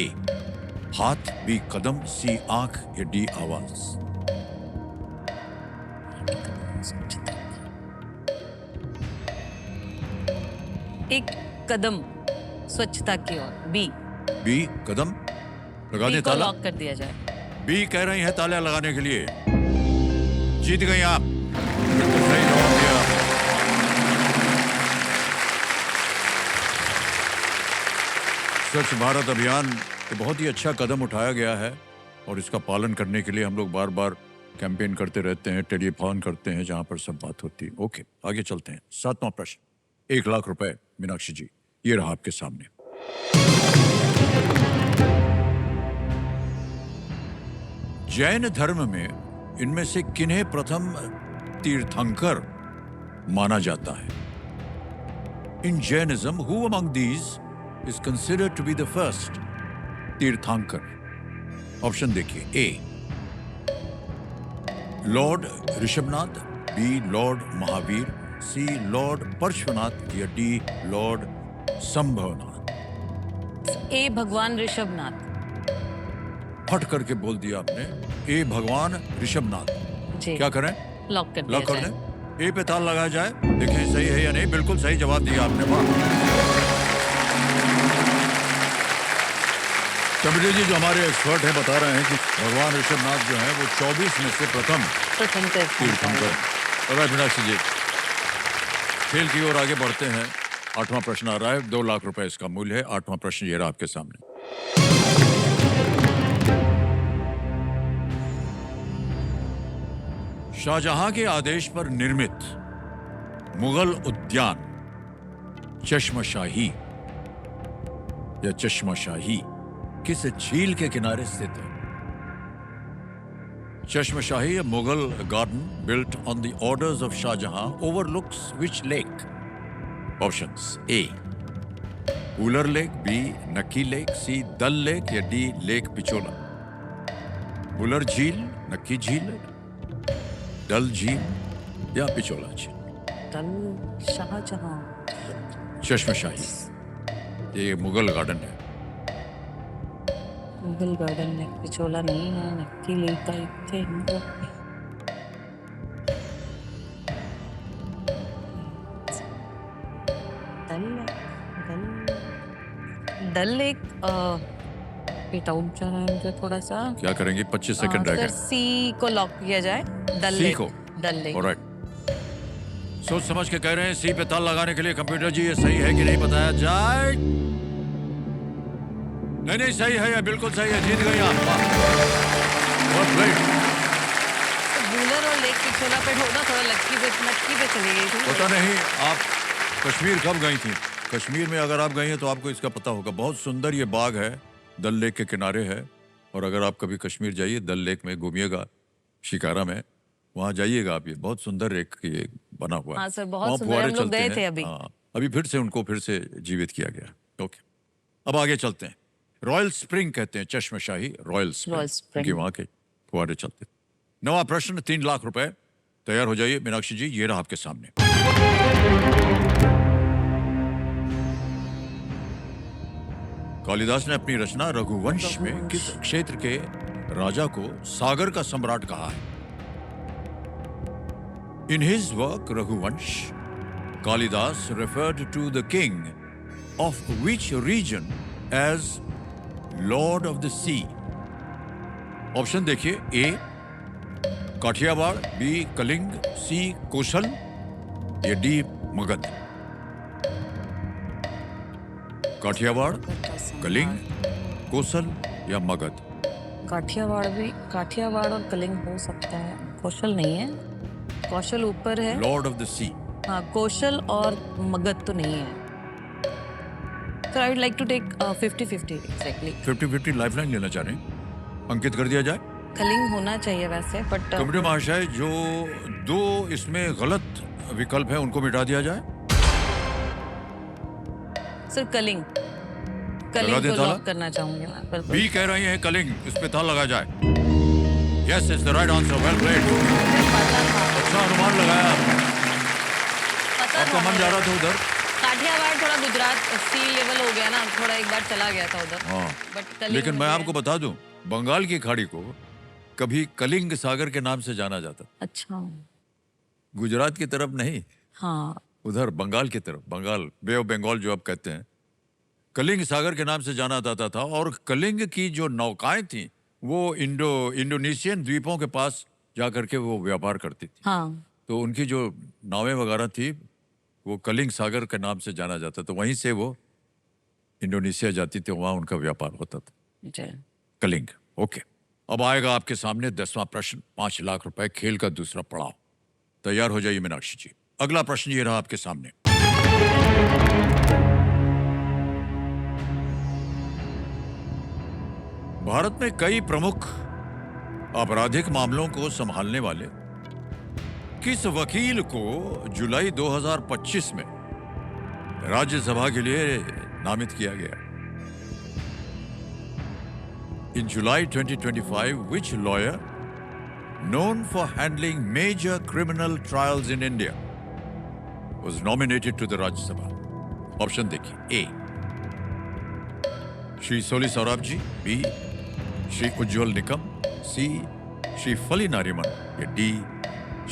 हाथ, बी कदम, सी आंख या डी आवाज। एक कदम स्वच्छता की ओर, बी। बी कदम। लगा बी दें को ताला? लॉक कर दिया जाए। बी कह रही हैं ताला लगाने के लिए। जीत गई आप, बिल्कुल सही जवाब दिया। स्वच्छ भारत अभियान ये बहुत ही अच्छा कदम उठाया गया है और इसका पालन करने के लिए हम लोग बार बार कैंपेन करते रहते हैं, टेलीफोन करते हैं जहां पर सब बात होती है। ओके, आगे चलते हैं। 7वां प्रश्न, 1 लाख रुपए मीनाक्षी जी, ये रहा आपके सामने। जैन धर्म में इनमें से किन्हें प्रथम तीर्थंकर माना जाता है? In Jainism, who among these is considered to be the first tirthankara? Option देखिए। A Lord Rishabhanath, B Lord Mahavir, C Lord Parshvanath या डी लॉर्ड संभवनाथ। ए भगवान ऋषभनाथ। फट करके बोल दिया आपने, ए भगवान ऋषभनाथ। जी क्या करें? लॉक कर दिया लॉक कर जाए। दें। ए पे ताल लगाया जाए, देखें सही है या नहीं। बिल्कुल सही जवाब दिया आपने, वाह। कमिटी जी जो हमारे एक्सपर्ट हैं बता रहे हैं कि भगवान ऋषभनाथ जो हैं वो 24 में से प्रथम प्रथम तीर्थंकर। और मीनाक्षी जी खेल की ओर आगे बढ़ते हैं। 8वां प्रश्न आ रहा है, 2 लाख रुपए इसका मूल्य है। 8वां प्रश्न ये रहा आपके सामने। शाहजहां के आदेश पर निर्मित मुगल उद्यान चश्मशाही या चश्मशाही किस झील के किनारे स्थित है? चश्मशाही a Mughal garden built on the orders of Shah Jahan overlooks which lake? Options: A. Ular Lake, B. Nakki Lake, C. Dal Lake या D. Lake Pichola? उलर झील, नक्की झील, डल झील या पिचोला झील? दल शाहजहां। चश्मशाही ये मुगल गार्डन है। मुगल गार्डन में पिछोला नहीं है, नक्की लेक का एक थे। डल लेक पिट आउट जा रहा है मुझे थोड़ा सा। क्या करेंगे? 25 सेकंड रह सर गए। सी को लॉक किया जाए। डल सी लेक। को? डल लेक। ऑलराइट, सोच समझ के कह रहे हैं। सी पे ताल लगाने के लिए कंप्यूटर जी ये सही है कि नहीं बताया जाए। नहीं नहीं सही है, ये बिल्कुल सही है। जीत गई आप। Well played। बूलर और लेक पिछोला पे होना थोड़ा लक्की पे चली गई थी। पता नहीं आप कश्मीर कब गई थी? कश्मीर में अगर आप गई हैं तो आपको इसका पता होगा। बहुत सुंदर ये बाग है, दल लेक के किनारे है। और अगर आप कभी कश्मीर जाइए, दल लेक में घूमिएगा, शिकारा में, वहाँ जाइएगा आप। ये बहुत सुंदर एक ये बना हुआ है। हाँ सर, बहुत वहाँ सुंदर। फुहारे हम लोग चलते गए हैं। थे अभी। हाँ, अभी फिर से उनको फिर से जीवित किया गया। ओके, अब आगे चलते हैं। रॉयल स्प्रिंग कहते हैं चश्मशाही, रॉयल स्प्रिंग क्योंकि वहाँ के फुहारे चलते। 9वां प्रश्न, 3 लाख रुपए। तैयार हो जाइए मीनाक्षी जी, ये रहा आपके सामने। कालिदास ने अपनी रचना रघुवंश में किस क्षेत्र के राजा को सागर का सम्राट कहा है? In his work Raghuvansh, Kalidas referred to the king of which region as lord of the sea? Option देखिए। A Kathiawar, B Kalinga, C Kaushal या डी मगध? काठियावाड़, कलिंग, कौशल या मगध? काठियावाड़ और कलिंग हो सकता है। कौशल नहीं है, कौशल ऊपर है। Lord of the sea. हाँ, कौशल और मगध तो नहीं है। Sir I would like to take 50-50 exactly. 50-50 lifeline लेना चाह रहे हैं? अंकित कर दिया जाए। कलिंग होना चाहिए वैसे, बट कमिटी महाशय जो 2 इसमें गलत विकल्प है उनको मिटा दिया जाए। सर कलिंग लगा दें को ताला? लॉक करना चाहूंगी मैं। बिल्कुल। बी कह रही हैं कलिंग, इस पे ताला लगा जाए। Yes is the right answer, well played. पता था, अच्छा अनुमान लगाया आपने। पता आपका था मन जा रहा था उधर। काठियावाड़ थोड़ा गुजरात सी लेवल हो गया ना, थोड़ा एक बार चला गया था उधर। हाँ, बट कलिंग लेकिन मैं मुझे- आपको बता दूं, बंगाल की खाड़ी को कभी कलिंग सागर के नाम से जाना जाता। अच्छा। गुजरात की तरफ नहीं, हाँ उधर बंगाल की तरफ, बंगाल बे ऑफ बंगाल जो आप कहते हैं, कलिंग सागर के नाम से जाना जाता था और कलिंग की जो नौकाएं थी वो इंडोनेशियन द्वीपों के पास जाकर के वो व्यापार करती थी। हाँ, तो उनकी जो नावें वगैरह थी वो कलिंग सागर के नाम से जाना जाता, तो वहीं से वो इंडोनेशिया जाती थी, वहां उनका व्यापार होता था। जी। कलिंग। ओके, अब आएगा आपके सामने 10वां प्रश्न, 5 लाख रुपए, खेल का दूसरा पड़ाव। तैयार हो जाइए मीनाक्षी जी। अगला प्रश्न ये रहा आपके सामने। भारत में कई प्रमुख आपराधिक मामलों को संभालने वाले किस वकील को जुलाई 2025 में राज्यसभा के लिए नामित किया गया? In July 2025, which lawyer known for handling major criminal trials in India was nominated to the Rajya Sabha? Option देखिए। A Shri Soli Saurabh ji, B Shri Ujjwal Nikam, C Shri Fali Nariman, या D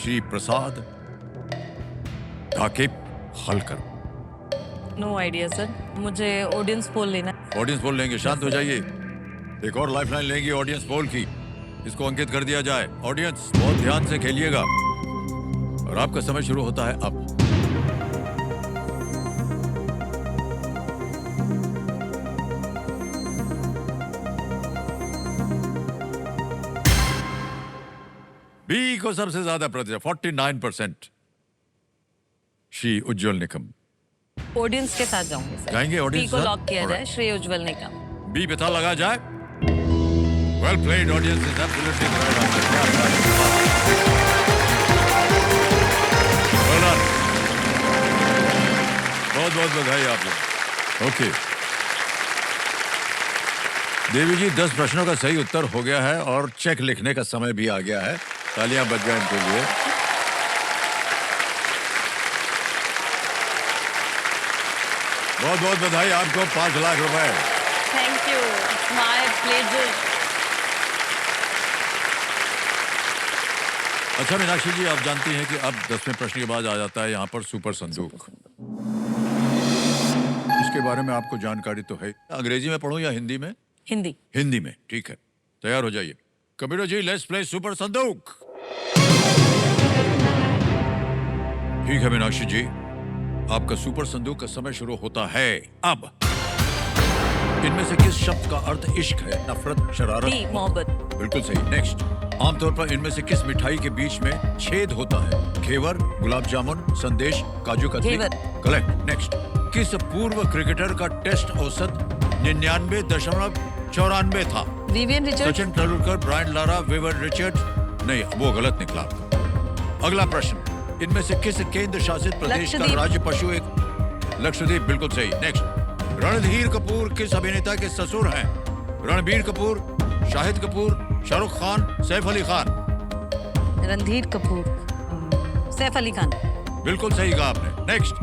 श्री प्रसाद काकेप हलकर। नो आइडिया सर, मुझे ऑडियंस पोल लेना है। ऑडियंस पोल लेंगे, शांत हो जाइए। एक और लाइफलाइन लेंगे ऑडियंस पोल की, इसको अंकित कर दिया जाए। ऑडियंस बहुत ध्यान से खेलिएगा और आपका समय शुरू होता है अब। बी को सबसे ज्यादा प्रतिशत 49%, श्री उज्जवल निकम। ऑडियंस के साथ जाऊंगे सर। जाएंगे बी ऑडियंस को के साथ? लॉक किया जाए, Alright. श्रेय उज्जवल निकम। बी पता लगा जाए। Well played, audience is absolutely well done. बहुत बहुत बधाई आप लोग। ओके देवी जी, 10 प्रश्नों का सही उत्तर हो गया है और चेक लिखने का समय भी आ गया है। तालियां बज जाए इनके लिए। बहुत बहुत बधाई आपको, 5 लाख रुपए। Thank you, my pleasure. अच्छा मीनाक्षी जी, आप जानती हैं कि अब 10वें प्रश्न के बाद आ जाता है यहाँ पर सुपर संदूक। इसके बारे में आपको जानकारी तो है। अंग्रेजी में पढ़ूं या हिंदी में? हिंदी। हिंदी में, ठीक है। तैयार हो जाइए। Computer ji, let's play super Sandook. ठीक है मीनाक्षी जी, आपका सुपर संदूक का समय शुरू होता है अब। इनमें से किस शब्द का अर्थ इश्क है, नफरत, शरारत? डी, मोहब्बत। बिल्कुल सही। नेक्स्ट, आमतौर पर इनमें से किस मिठाई के बीच में छेद होता है? घेवर, गुलाब जामुन, संदेश, काजू कतली? घेवर। करेक्ट। नेक्स्ट, किस पूर्व क्रिकेटर का टेस्ट औसत 99.94 था? Vivian Richard. Sachin Tendulkar, Brian Lara, Vivian Richard? नहीं, वो गलत निकला आपका। अगला प्रश्न, इनमें से किस केंद्र शासित प्रदेश का लक्षद्वीप। राज्य पशु एक? लक्षद्वीप, बिल्कुल सही। नेक्स्ट, रणधीर कपूर किस अभिनेता के ससुर हैं? रणबीर कपूर, शाहिद कपूर, शाहरुख खान, सैफ अली खान? रणधीर कपूर, सैफ अली खान। बिल्कुल सही कहा आपने। नेक्स्ट,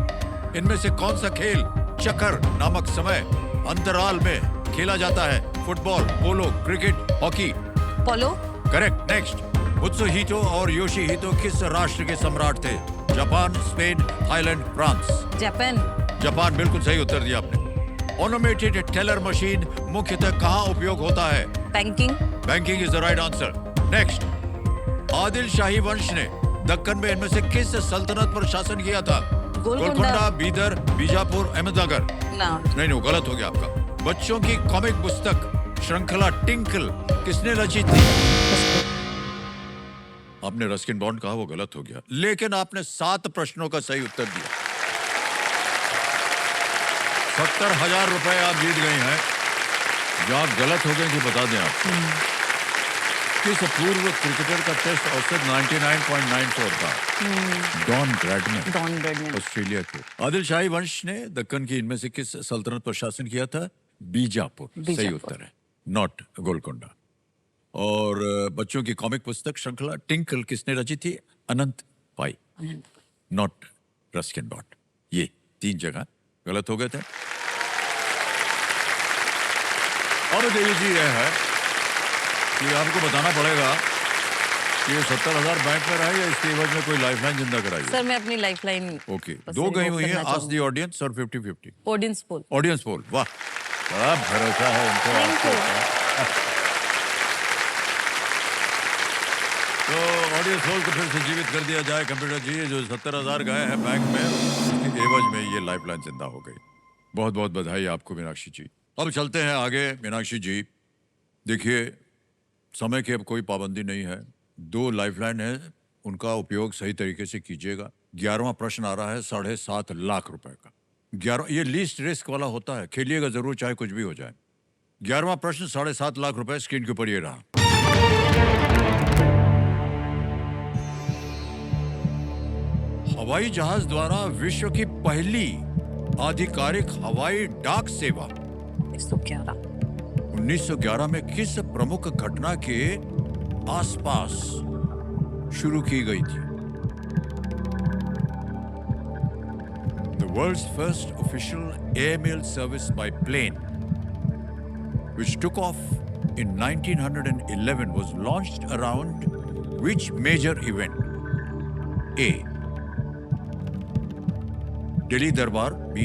इनमें से कौन सा खेल चक्कर नामक समय अंतराल में खेला जाता है? फुटबॉल, पोलो, क्रिकेट, हॉकी? पोलो। करेक्ट। नेक्स्ट, मुत्सुहितो और योशिहितो किस राष्ट्र के सम्राट थे? Japan, Spain, Thailand, France? Japan. Japan, बिल्कुल सही उत्तर दिया आपने। ऑटोमेटेड टेलर मशीन मुख्यतः कहाँ उपयोग होता है? Banking. Banking is the right answer. Next, Adil Shahi वंश ने दक्कन में इनमें से किस सल्तनत पर शासन किया था? गोलकोंडा, बीदर, बीजापुर, अहमदनगर? ना। नहीं, वो गलत हो गया आपका। बच्चों की कॉमिक पुस्तक श्रृंखला टिंकल किसने रची थी? आपने रस्किन बॉन्ड कहा, वो गलत हो गया। लेकिन आपने 7 प्रश्नों का सही उत्तर दिया। 70,000 रुपए आप जीत गए हैं। जो आप गलत हो गए, बता दें आप। किस पूर्व क्रिकेटर का टेस्ट औसत 99.94 था? Don Bradman. Don Bradman. Australia के। आदिल शाही वंश ने दक्कन की इनमें से किस सल्तनत पर शासन किया था? बीजापुर। सही उत्तर है, नॉट गोलकोंडा। और बच्चों की कॉमिक पुस्तक श्रृंखला टिंकल किसने रची थी? अनंत पाई, नॉट रस्किन बॉन्ड। ये 3 जगह गलत हो गए थे। और देवी जी, यह है कि आपको बताना पड़ेगा ये 70,000 बैंक में रहा या इसके एवज में कोई लाइफलाइन जिंदा कराई है? सर मैं अपनी लाइफलाइन ओके, दो गई हुई हैं। आस्क द ऑडियंस और 50-50 ऑडियंस पोल। Audience poll. वाह, बड़ा भरोसा है उनको Thank आपके you. ऊपर। तो ऑडियंस पोल को फिर से जीवित कर दिया जाए कंप्यूटर जी। जो 70,000 गए हैं बैंक में, उसके एवज में ये लाइफलाइन जिंदा हो गई। बहुत बहुत बधाई आपको मीनाक्षी जी। अब चलते हैं आगे। मीनाक्षी जी देखिए, समय की अब कोई पाबंदी नहीं है। 2 लाइफलाइन है, उनका उपयोग सही तरीके से कीजिएगा। 11वां प्रश्न आ रहा है 7.5 लाख रुपए का। 11, ये लीस्ट रिस्क वाला होता है, खेलिएगा जरूर चाहे कुछ भी हो जाए। 11वां प्रश्न 7.5 लाख रुपए, स्क्रीन के ऊपर ये रहा। हवाई जहाज द्वारा विश्व की पहली आधिकारिक हवाई डाक सेवा 1911 में किस प्रमुख घटना के आसपास शुरू की गई थी? The world's first official airmail service by plane, which took off in 1911, was launched around which major event? A. Delhi Darbar. B.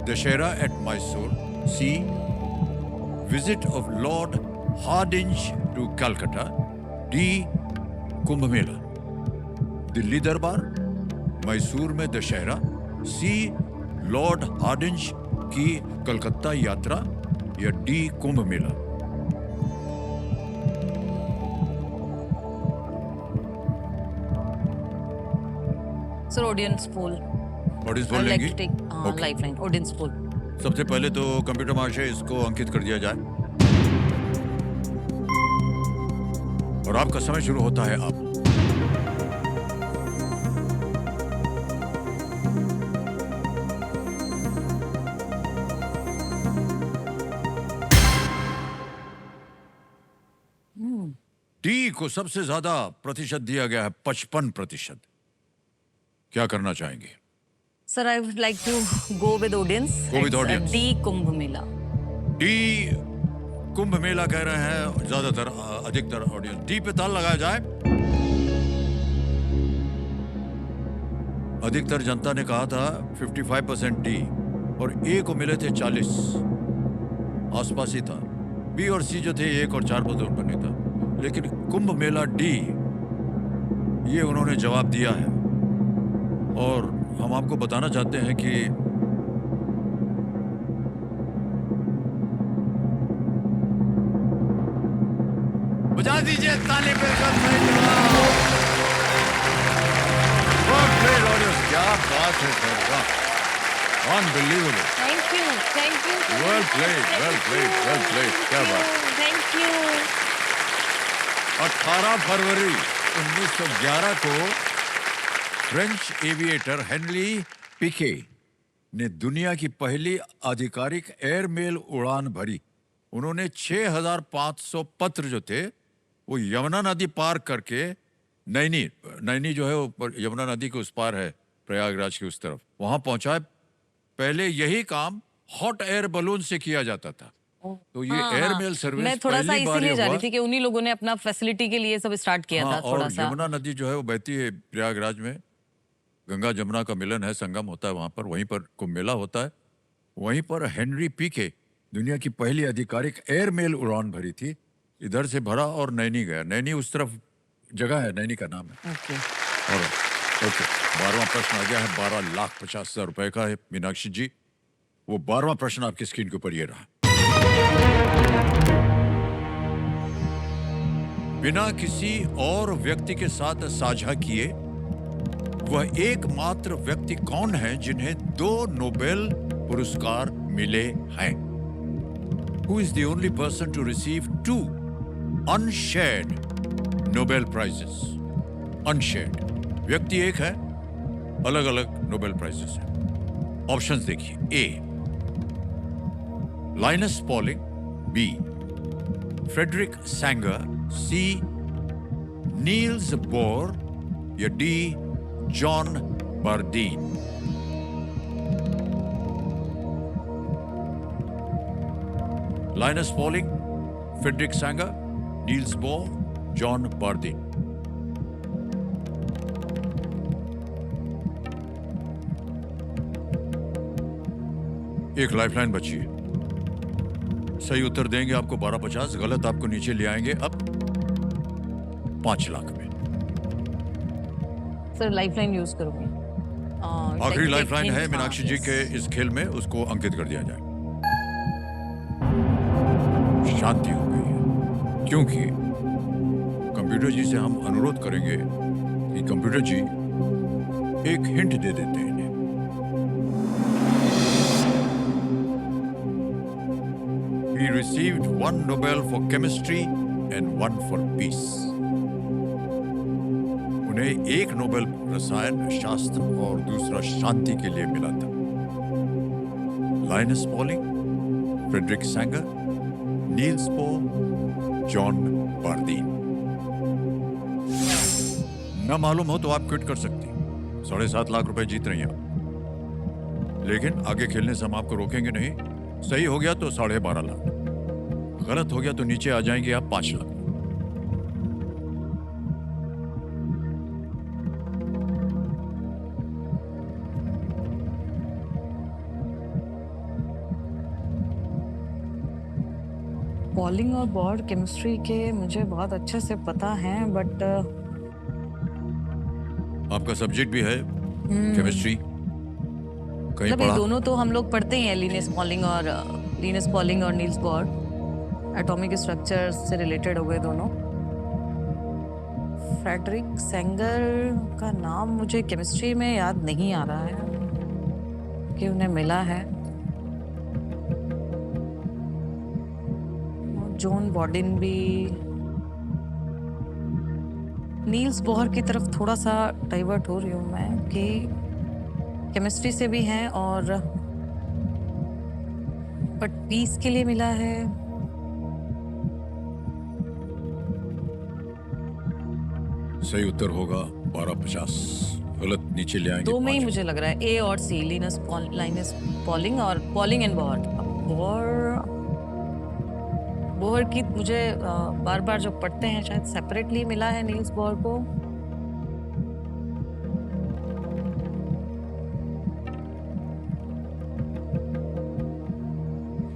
Dashera at Mysore. C. Visit of Lord Hardinge to Calcutta. D. Kumbh Mela. Delhi दरबार, मैसूर में दशहरा, सी Lord Hardinge की कलकत्ता यात्रा, या D Kumbh Mela. Sir audience poll. Audience बोल लेंगी? Okay. Lifeline audience poll. सबसे पहले तो कंप्यूटर महाशय इसको अंकित कर दिया जाए और आपका समय शुरू होता है। आप डी को सबसे ज्यादा प्रतिशत दिया गया है, 55%। क्या करना चाहेंगे? Sir I would like to go with audience. Go with audience. D Kumbh Mela. D Kumbh Mela कह रहे हैं ज्यादातर, अधिकतर ऑडियंस। डी पे ताल लगाया जाए। अधिकतर जनता ने कहा था 55% डी, और ए को मिले थे 40, आसपास ही था। बी और सी जो थे 1 और 4 पर उनका नहीं था, लेकिन कुंभ मेला डी, ये उन्होंने जवाब दिया है। और हम आपको बताना चाहते हैं कि बजा दीजिए ताली। बिल्कुल सही जवाब। क्या बात है सर, वाह, unbelievable. Thank you, thank you. Well played, well played, well played। क्या बात। Thank you. 18 फरवरी 1911 को फ्रेंच एविएटर हेनरी पिके ने दुनिया की पहली आधिकारिक एयरमेल उड़ान भरी। उन्होंने 6,500 पत्र जो थे वो यमुना नदी पार करके, नैनी जो है वो यमुना नदी के उस पार है, प्रयागराज के उस तरफ, वहां पहुंचाए। पहले यही काम हॉट एयर बलून से किया जाता था। तो ये एयरमेल सर्विस मैं थोड़ा सा पहली बार इसीलिए जा हुआ। रही थी कि उन्हीं लोगों ने अपना फैसिलिटी के लिए सब स्टार्ट किया था थोड़ा और सा। यमुना नदी जो है वो बहती है प्रयागराज में, गंगा जमुना का मिलन है, संगम होता है वहां पर, वहीं पर कुंभ मेला होता है। वहीं पर हेनरी पीके दुनिया की पहली आधिकारिक एयरमेल उड़ान भरी थी। इधर से भरा और नैनी गया। नैनी उस तरफ जगह है, नैनी का नाम है। ओके। और ओके, 12वां प्रश्न आ गया है, 12,50,000 रुपए का है मीनाक्षी जी। वो 12वां प्रश्न आपकी स्क्रीन के ऊपर ये रहा। बिना किसी और व्यक्ति के साथ साझा किए वह एकमात्र व्यक्ति कौन है जिन्हें 2 नोबेल पुरस्कार मिले हैं? Who is the only person to receive 2 unshared Nobel prizes? Unshared व्यक्ति एक है, अलग अलग नोबेल प्राइजेस हैं। ऑप्शंस देखिए। A Linus Pauling, B Frederick Sanger, C Niels Bohr, या D John Bardeen. Linus Pauling, Frederick Sanger, Niels Bohr, John Bardeen. एक lifeline बची है। सही उत्तर देंगे आपको 1250, गलत आपको नीचे ले आएंगे अब 5 लाख में। सर लाइफलाइन यूज करूंगी। आखिरी लाइफलाइन है मीनाक्षी जी के इस खेल में, उसको अंकित कर दिया जाए। शांति हो गई है क्योंकि कंप्यूटर जी से हम अनुरोध करेंगे कि कंप्यूटर जी एक हिंट दे देते हैं इन्हें। He received 1 Nobel for chemistry and 1 for peace. उन्हें एक नोबेल रसायन शास्त्र और दूसरा शांति के लिए मिला था। Linus Pauling, Frederick Sanger, Niels Bohr, John Bardeen. न मालूम हो तो आप क्विट कर सकती हैं। 7.5 लाख रुपए जीत रही हैं आप। लेकिन आगे खेलने से हम आपको रोकेंगे नहीं। सही हो गया तो 12.5 लाख, गलत हो गया तो नीचे आ जाएंगे आप 5 लाख। पॉलिंग और बोर केमिस्ट्री के मुझे बहुत अच्छे से पता है, बट आपका सब्जेक्ट भी है केमिस्ट्री, कहीं मतलब ये पढ़ा? दोनों तो हम लोग पढ़ते ही हैं, लिनस पॉलिंग और नील्स बोर। एटॉमिक स्ट्रक्चर से रिलेटेड हो गए दोनों। फ्रेडरिक सेंगर का नाम मुझे केमिस्ट्री में याद नहीं आ रहा है कि उन्हें मिला है। जॉन बॉर्डिन भी, नील्स बोहर की तरफ थोड़ा सा डाइवर्ट हो रही हूँ मैं कि केमिस्ट्री से भी हैं और बट पीस के लिए मिला है। सही उत्तर होगा 1250, गलत नीचे ले आएंगे दो में ही 5। मुझे लग रहा है, ए और सी, लिनस पॉलिंग और पॉलिंग एंड बोहर। बोहर की मुझे बार बार जो पढ़ते हैं शायद सेपरेटली मिला है नील्स बोहर को।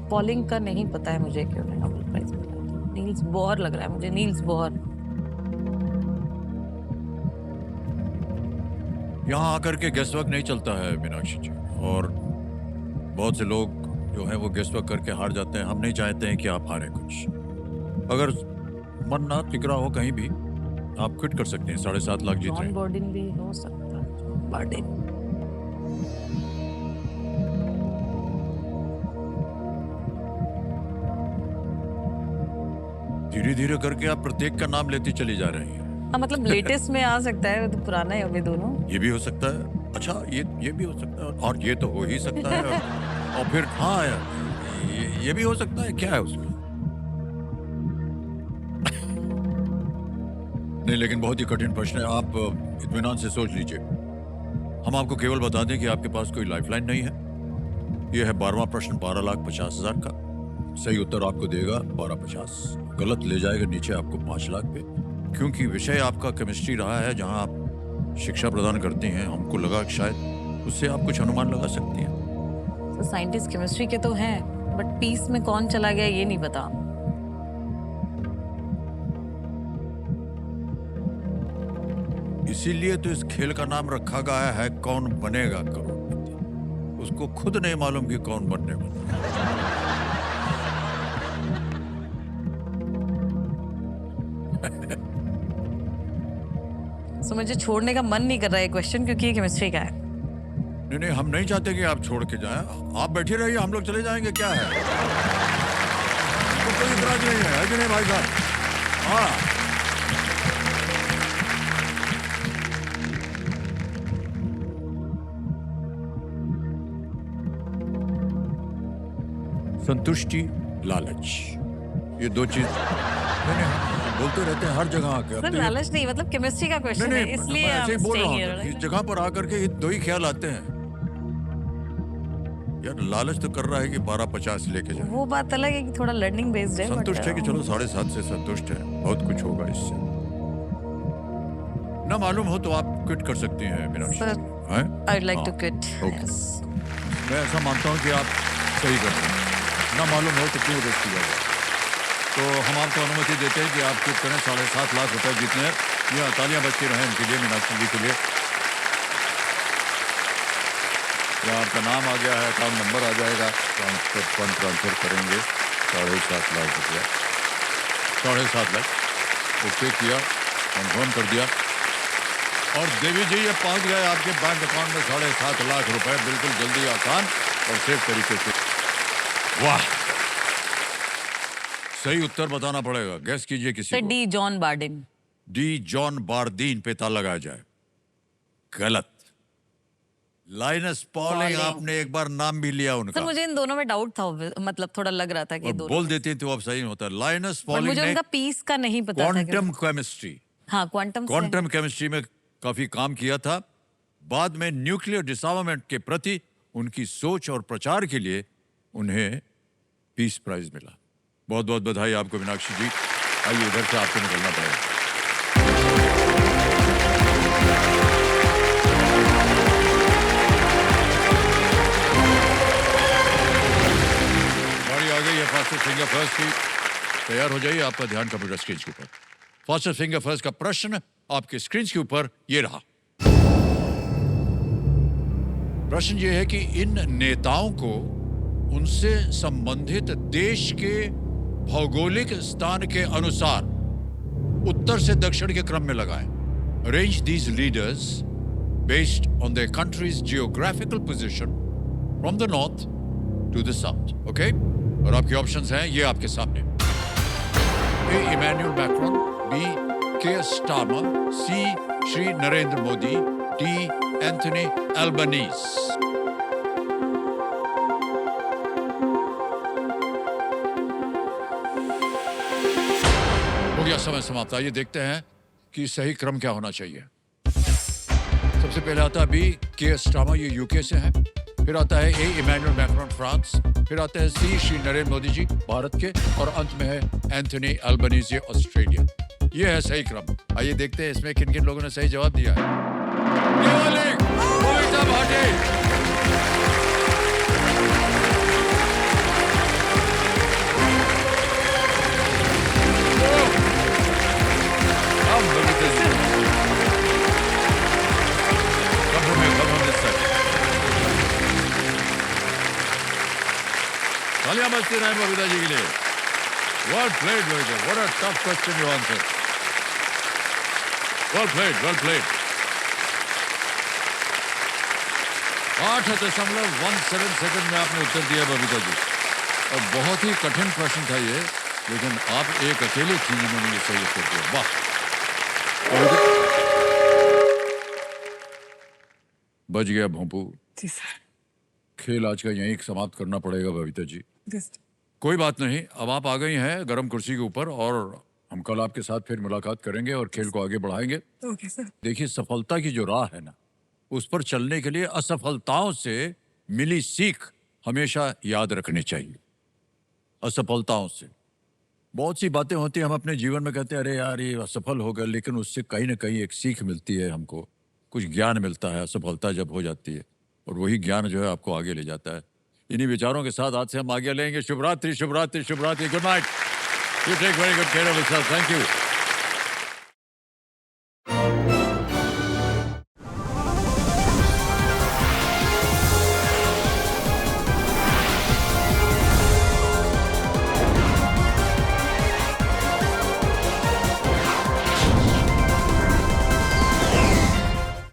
पॉलिंग का नहीं पता है मुझे कि उन्हें नोबेल प्राइज मिला। नील्स बोहर लग रहा है मुझे, नील्स बोहर। यहाँ आकर के गेस्ट वर्क नहीं चलता है मीनाक्षी जी, और बहुत से लोग जो है वो गेस्ट वर्क करके हार जाते हैं। हम नहीं चाहते हैं कि आप हारें कुछ। अगर मन ना टिकरा हो कहीं भी, आप क्विट कर सकते हैं। 7.5 लाख जीत रहे जॉन हैं। बॉर्डिन भी हो सकता है। बॉर्डिन धीरे धीरे करके आप प्रत्येक का नाम लेती चली जा रही हैं। हाँ, मतलब लेटेस्ट में आ सकता है, वो तो पुराना है अभी दोनों। ये भी हो सकता है। अच्छा, ये भी हो सकता है, और ये तो हो ही सकता है। और फिर हाँ ये भी हो सकता है। क्या है उसमें? नहीं, लेकिन बहुत ही कठिन प्रश्न है। आप इत्मीनान से सोच लीजिए। हम आपको केवल बता दें कि आपके पास कोई लाइफलाइन नहीं है। यह है 12वां प्रश्न 12,50,000 का। सही उत्तर आपको देगा 1250, गलत ले जाएगा नीचे आपको 5 लाख पे। क्योंकि विषय आपका केमिस्ट्री रहा है, जहां आप शिक्षा प्रदान करती हैं, हमको लगा कि शायद उससे आप कुछ अनुमान लगा सकती हैं। तो साइंटिस्ट केमिस्ट्री के तो हैं, बट पीस में कौन चला गया ये नहीं पता। इसीलिए तो इस खेल का नाम रखा गया है कौन बनेगा करोड़पति। उसको खुद नहीं मालूम कि कौन बनने वाला है। तो मुझे छोड़ने का मन नहीं कर रहा है क्वेश्चन, क्योंकि ये केमिस्ट्री का है। नहीं नहीं, हम नहीं चाहते कि आप छोड़ के जाएं। आप बैठे रहिए, हम लोग चले जाएंगे। क्या है, तो कोई इतराज नहीं है कि नहीं भाई साहब? हाँ, संतुष्टि, लालच, ये दो चीज बोलते रहते हैं हर जगह आके। सर अब तो ये- लालच नहीं, मतलब केमिस्ट्री का नहीं क्वेश्चन है, नहीं, इसलिए मैं ऐसे ही I'm बोल रहा staying हूँ। here, इस right? जगह पर आकर के ये दो ही ख्याल आते हैं। यार लालच तो कर रहा है कि 1250 लेके जाए। वो बात अलग है कि थोड़ा लर्निंग बेस्ड है, संतुष्ट है कि but, चलो 7.5 से संतुष्ट है, बहुत कुछ होगा इससे। ना मालूम हो तो आप क्विट कर सकती हैं मीनाक्षी Sir, हैं? I'd like to हाँ, quit. okay. Yes. मैं ऐसा मानता हूँ कि आप सही कर रहे हैं। ना मालूम हो तो क्यों रिस्क किया जाए। तो हम आपको अनुमति देते हैं कि आप क्विट करें। 7.5 लाख रुपए जीतने हैं। ये तालियां बजती रहें इनके लिए, मीनाक्षी जी के लिए। या आपका नाम आ गया है, अकाउंट नंबर आ जाएगा, फंड ट्रांसफर करेंगे 7.5 लाख रुपया। 7.5 लाख ओके किया, कंफर्म कर दिया। और देवी जी ये पहुंच गए आपके बैंक अकाउंट में 7.5 लाख रुपए, बिल्कुल जल्दी, आसान और सेफ तरीके से। वाह, सही उत्तर बताना पड़ेगा। गैस कीजिए किसी सर को। D John Bardeen. D John Bardeen पे ताला लगाया जाए। गलत। Linus Pauling, Pauling. आपने एक बार नाम भी लिया उनका सर मुझे इन दोनों में डाउट था, मतलब थोड़ा लग रहा था कि और दोनों बोल में। देती तो अब सही होता है। लाइनस पर पॉलिंग मुझे ने उनका पीस का नहीं पता था कि- क्वांटम केमिस्ट्री हाँ, क्वांटम से- क्वांटम केमिस्ट्री में काफी काम किया था। बाद में न्यूक्लियर डिसआर्मामेंट के प्रति उनकी सोच और प्रचार के लिए उन्हें पीस प्राइज मिला। बहुत बहुत बधाई आपको मीनाक्षी जी। आइए इधर से आपको निकलना पड़ेगा। बारी आ गई है फास्टेस्ट फिंगर फर्स्ट की। तैयार हो जाइए, आपका ध्यान कंप्यूटर स्क्रीन के ऊपर। फास्टेस्ट फिंगर फर्स्ट का प्रश्न आपके स्क्रीन के ऊपर ये रहा। प्रश्न ये है कि इन नेताओं को उनसे संबंधित देश के भौगोलिक स्थान के अनुसार उत्तर से दक्षिण के क्रम में लगाएं। Arrange these leaders based on their countries geographical position from the north to the south. Okay, और आपके ऑप्शंस हैं ये आपके सामने। A Emmanuel Macron, B Keir Starmer, C Shri Narendra Modi, D Anthony Albanese. हो गया समय समाप्त। आइए देखते हैं कि सही क्रम क्या होना चाहिए। सबसे पहले आता है बी के स्टार्मर, ये यूके से है। फिर आता है ए इमैनुअल मैक्रोन, फ्रांस। फिर आता है सी श्री नरेंद्र मोदी जी, भारत के। और अंत में है एंथनी एल्बनीज, ऑस्ट्रेलिया। ये है सही क्रम। आइए देखते हैं इसमें किन किन लोगों ने सही जवाब दिया है। ये वाले, मोहिता Bhati. Come from here, come from this side. तालियां बजती रहे बबीता जी के लिए। Well played, Bobita. What a tough question you answered. Well played, well played. 8.17 second में आपने उत्तर दिया बबीता जी। और बहुत ही कठिन प्रश्न था ये, लेकिन आप एक अकेले थी जिन्होंने ये सही उत्तर दिया। वाह। बच गया भोंपू। जी सर। खेल आज का यहीं समाप्त करना पड़ेगा बबीता जी। जी सर। कोई बात नहीं, अब आप आ गई हैं गर्म कुर्सी के ऊपर और हम कल आपके साथ फिर मुलाकात करेंगे और खेल को आगे बढ़ाएंगे। Okay sir. देखिए, सफलता की जो राह है ना, उस पर चलने के लिए असफलताओं से मिली सीख हमेशा याद रखनी चाहिए। असफलताओं से बहुत सी बातें होती हैं, हम अपने जीवन में कहते हैं अरे यार ये असफल हो गए, लेकिन उससे कहीं ना कहीं एक सीख मिलती है, हमको कुछ ज्ञान मिलता है असफलता जब हो जाती है, और वही ज्ञान जो है आपको आगे ले जाता है। इन्हीं विचारों के साथ आज से हम आगे लेंगे। शुभ रात्रि, शुभ रात्रि, शुभ रात्रि। Good night. You take very good care of yourself. Thank you.